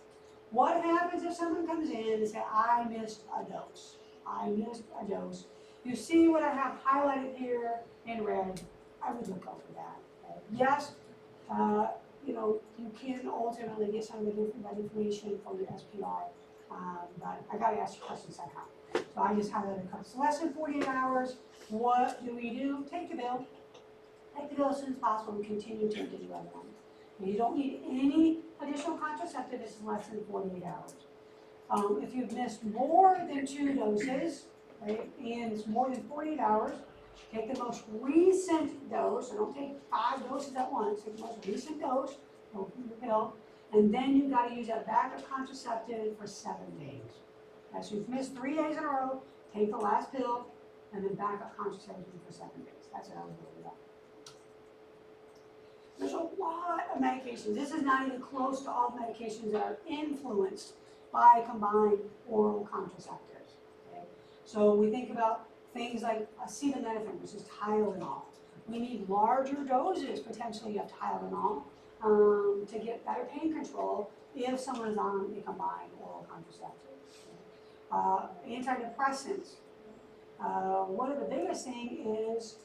What happens if someone comes in and says, I missed a dose? I missed a dose. You see what I have highlighted here in red. I would look over that. Okay? Yes, you know, you can ultimately get some of that information from your SPR. But I gotta ask you questions somehow. So I just highlighted a couple. So less than 48 hours, what do we do? Take the pill. Take the pill as soon as possible and continue to take the other one. And you don't need any additional contraceptive, this is less than 48 hours. If you've missed more than 2 doses, right, and it's more than 48 hours, take the most recent dose, so don't take 5 doses at once, take the most recent dose, open the pill, and then you've got to use a backup contraceptive for 7 days. Okay, so you've missed 3 days in a row, take the last pill, and then backup contraceptive for 7 days. That's what I would do with that. There's a lot of medications. This is not even close to all the medications that are influenced by combined oral contraceptives. Okay? So we think about things like acetaminophen, which is Tylenol. We need larger doses, potentially, of Tylenol to get better pain control if someone is on a combined oral contraceptive. Antidepressants. One of the biggest things is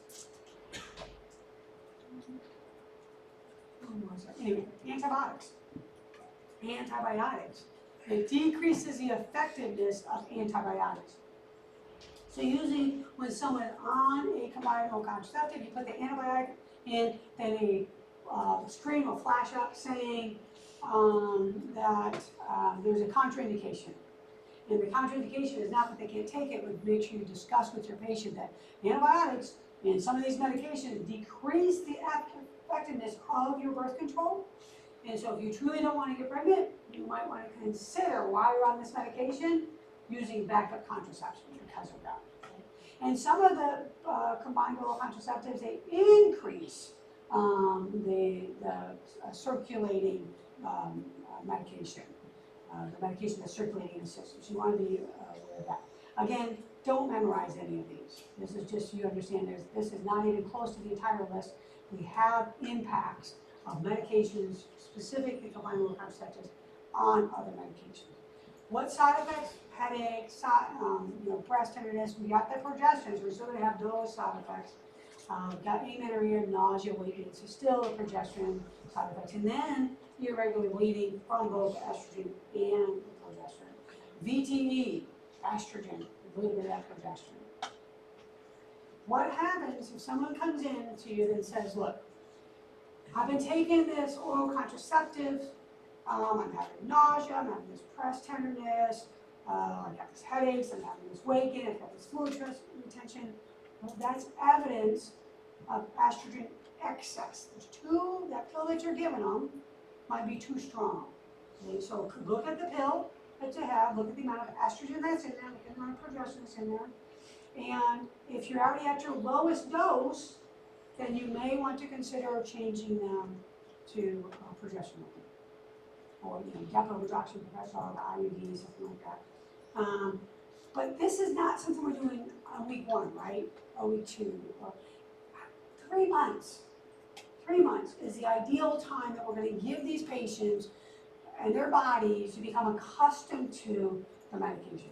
anyway, antibiotics. Antibiotics. It decreases the effectiveness of antibiotics. So usually when someone is on a combined oral contraceptive, you put the antibiotic in, then a screen will flash up saying that there's a contraindication. And the contraindication is not that they can't take it, but make sure you discuss with your patient that antibiotics and some of these medications decrease the effectiveness of your birth control. And so if you truly don't want to get pregnant, you might want to consider while you're on this medication, using backup contraception because of that. And some of the combined oral contraceptives, they increase the circulating medication, the medication that's circulating in the system. So you want to be aware of that. Again, don't memorize any of these. This is just so you understand this is not even close to the entire list. We have impacts of medications, specifically combined oral contraceptives, on other medications. What side effects? Headaches, breast tenderness. We got the progestins. We're still going to have those side effects. Got amenorrhea, nausea, weight gain. So still the progesterone side effects. And then irregular bleeding from both estrogen and progesterone. VTE, estrogen, a little bit of that progesterone. What happens if someone comes in to you and says, look, I've been taking this oral contraceptive, I'm having nausea, I'm having this breast tenderness, I've got these headaches, I'm having this weight gain, I've got this fluid retention. Well, that's evidence of estrogen excess. There's that pill that you're giving them might be too strong. Okay, so look at the pill that you have, look at the amount of estrogen that's in there, look at the amount of progesterone that's in there. And if you're already at your lowest dose, then you may want to consider changing them to progesterone. Or depo-hydroxyprogesterone or IUD, something like that. But this is not something we're doing on week 1, right? Or week 2. Or 3 months. 3 months is the ideal time that we're going to give these patients and their bodies to become accustomed to the medication.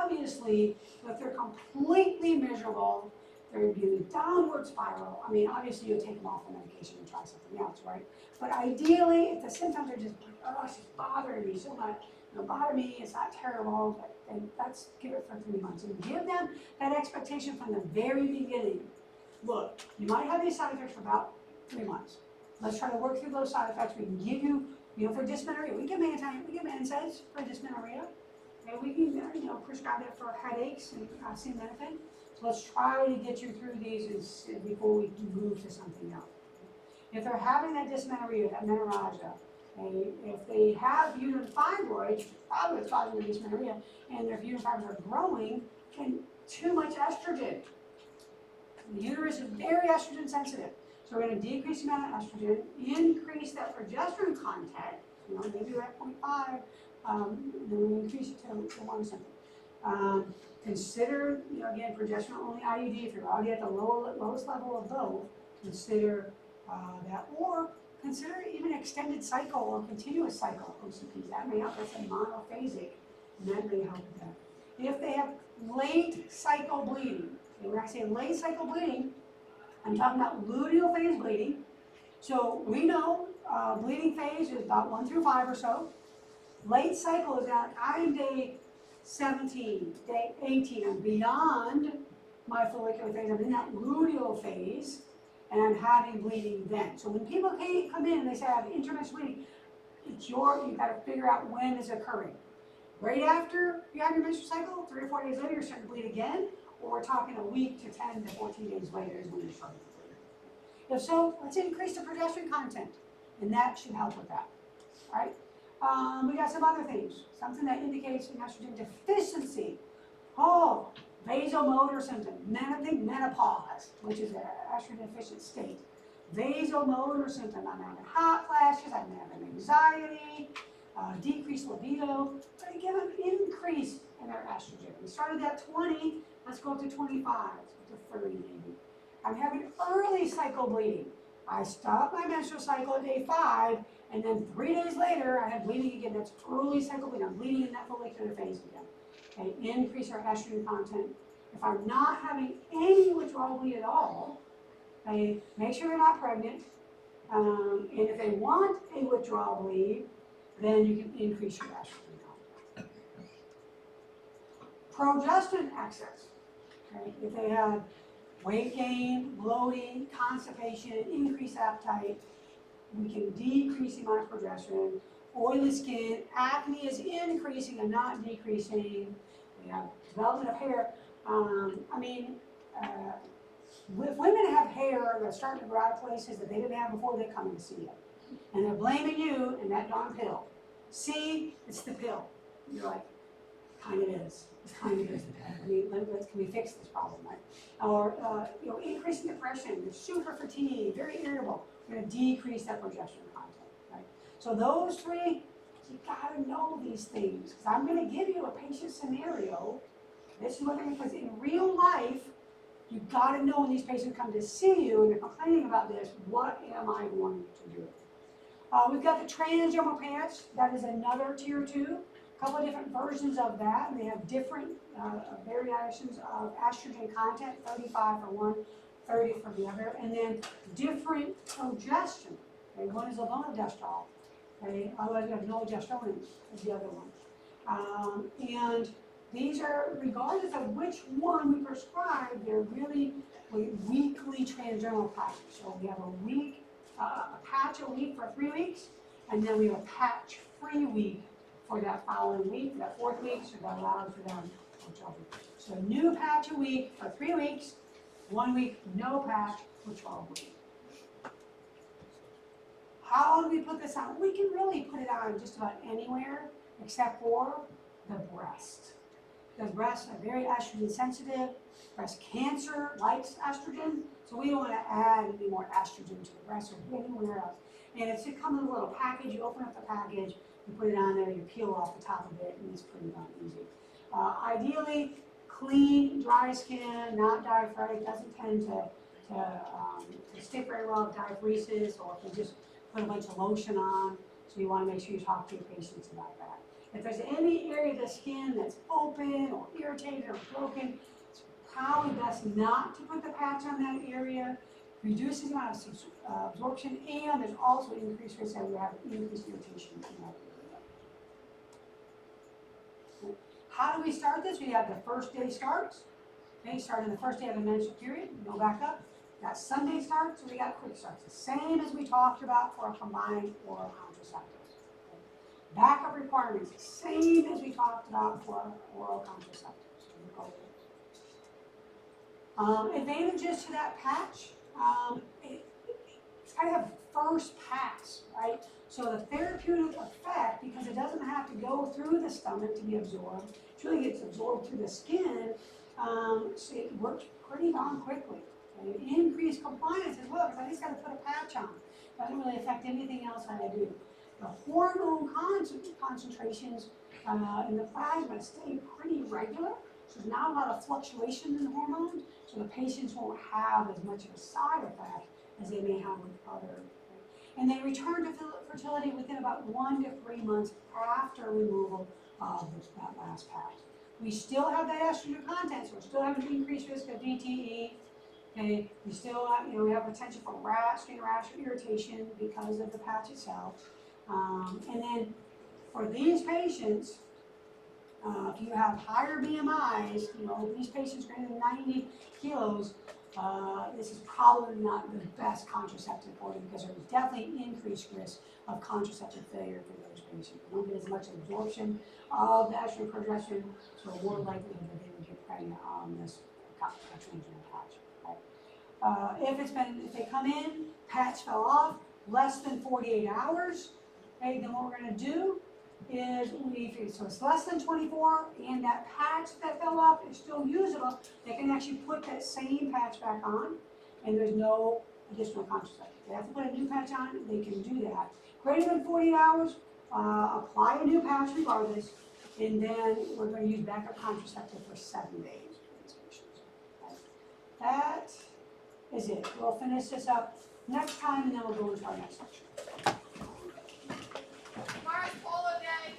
Obviously, if they're completely miserable, they're in a downward spiral. I mean, obviously you'll take them off the medication and try something else, right? But ideally, if the symptoms are just, oh, it's just bothering me so much, bother me, it's not terrible, then let's give it for 3 months. And give them that expectation from the very beginning. Look, you might have these side effects for about 3 months. Let's try to work through those side effects. We can give you, for dysmenorrhea, we give NSAIDs for dysmenorrhea. Okay, we can, prescribe it for headaches and acetaminophen. So let's try to get you through these before we move to something else. If they're having that dysmenorrhea, that menorrhagia, if they have uterine fibroids, probably it's causing the dysmenorrhea, and their uterine fibroids are growing, and too much estrogen. The uterus is very estrogen sensitive. So we're going to decrease the amount of estrogen, increase that progesterone content, maybe we're at 0.5, then we increase it to 1 something. Consider, again, progesterone only IUD. If you're already at the lowest level of both, consider that, or consider even extended cycle or continuous cycle OCPs. That may help. That's a monophasic, and that may help with that. If they have late cycle bleeding, okay, when I say late cycle bleeding, I'm talking about luteal phase bleeding. So we know bleeding phase is about 1 through 5 or so. Late cycle is at day 17, day 18. I'm beyond my follicular phase. I'm in that luteal phase, and I'm having bleeding then. So when people come in and they say I have intermittent bleeding, you've got to figure out when it's occurring. Right after you have your menstrual cycle, 3 or 4 days later, you're starting to bleed again, or we're talking a week to 10 to 14 days later is when you're starting to bleed. If so, let's increase the progesterone content, and that should help with that. All right? We got some other things, something that indicates an estrogen deficiency. Oh, vasomotor symptom, menopause, which is an estrogen deficient state. Vasomotor symptom, I'm having hot flashes, I'm having anxiety, decreased libido. But again, an increase in our estrogen. We started at 20, let's go up to 25, let's go to 30 maybe. I'm having early cycle bleeding. I stopped my menstrual cycle at day 5, and then 3 days later, I had bleeding again. That's early cycle bleeding. I'm bleeding in that follicular phase again. Okay, increase our estrogen content. If I'm not having any withdrawal bleed at all, okay, make sure they're not pregnant. And if they want a withdrawal bleed, then you can increase your estrogen content. Progesterone excess. Okay, if they have weight gain, bloating, constipation, increased appetite, we can decrease the amount of progesterone. Oily skin, acne is increasing and not decreasing. We have development of hair. If women have hair that's starting to grow out of places that they didn't have before, they come to see you. And they're blaming you and that darn pill. See, it's the pill. You're like, Kind of is. It kind of is. I mean, can we fix this problem, right? Or, increasing depression, you're super fatigued, very irritable. We're going to decrease that progesterone content, right? So those three, you got to know these things. Because I'm going to give you a patient scenario. This is what they're because in real life, you got to know when these patients come to see you and they're complaining about this, what am I going to do? We've got the transdermal patch. That is another tier 2. A couple of different versions of that. And they have different variations of estrogen content, 35 for one, 30 for the other. And then different progestin. Okay, one is levonorgestrel. Okay, otherwise we have nogestrone is the other one. And these are, regardless of which one we prescribe, they're really weekly transdermal patches. So we have a patch a week for 3 weeks, and then we have a patch-free week for that following week, that 4th week, so that allows for them for children. So a new patch a week for 3 weeks, 1 week no patch for 12 weeks. How do we put this on? We can really put it on just about anywhere except for the breast. Because breasts are very estrogen sensitive. Breast cancer likes estrogen, so we don't want to add any more estrogen to the breast or anywhere else. And it's it comes in a little package. You open up the package, you put it on there, you peel off the top of it, and it's pretty darn easy. Ideally, clean, dry skin, not diaphoretic, doesn't tend to stick very well with diaphoresis, or if they just put a bunch of lotion on. So you want to make sure you talk to your patients about that. If there's any area of the skin that's open or irritated or broken, it's probably best not to put the patch on that area. Reduces the amount of absorption, and there's also increased risk that we have increased irritation in that area. How do we start this? We have the first day starts. Okay, starting the first day of the menstrual period, no backup. Got Sunday starts, so we got quick starts. The same as we talked about for a combined oral contraceptives. Okay. Backup requirements, same as we talked about for oral contraceptives. Advantages to that patch. It's kind of first pass, right? So the therapeutic effect, because it doesn't have to go through the stomach to be absorbed, it really gets absorbed through the skin, so it works pretty darn quickly. Okay? Increased compliance as well, because I just got to put a patch on. It doesn't really affect anything else I do. The hormone concentrations in the plasma stay pretty regular, so there's not a lot of fluctuation in the hormones, so the patients won't have as much of a side effect as they may have with other. And they return to fertility within about 1 to 3 months after removal of that last patch. We still have that estrogen content, so we still have an increased risk of DTE. Okay, we still have, we have potential for skin rash or irritation because of the patch itself. And then for these patients, if you have higher BMIs, these patients greater than 90 kilos, this is probably not the best contraceptive for them because there's definitely increased risk of contraceptive failure for those patients. They don't get as much absorption of the estrogen progesterone, so more likelihood that they would get pregnant on this transdermal patch. Okay? If they come in, patch fell off, less than 48 hours, okay, then what we're going to do is so it's less than 24, and that patch that fell off is still usable. They can actually put that same patch back on, and there's no additional contraceptive. They have to put a new patch on, they can do that. Greater than 48 hours, apply a new patch regardless, and then we're going to use backup contraceptive for 7 days for these patients. Okay. That is it. We'll finish this up next time, and then we'll go into our next section. Mars Polo Day.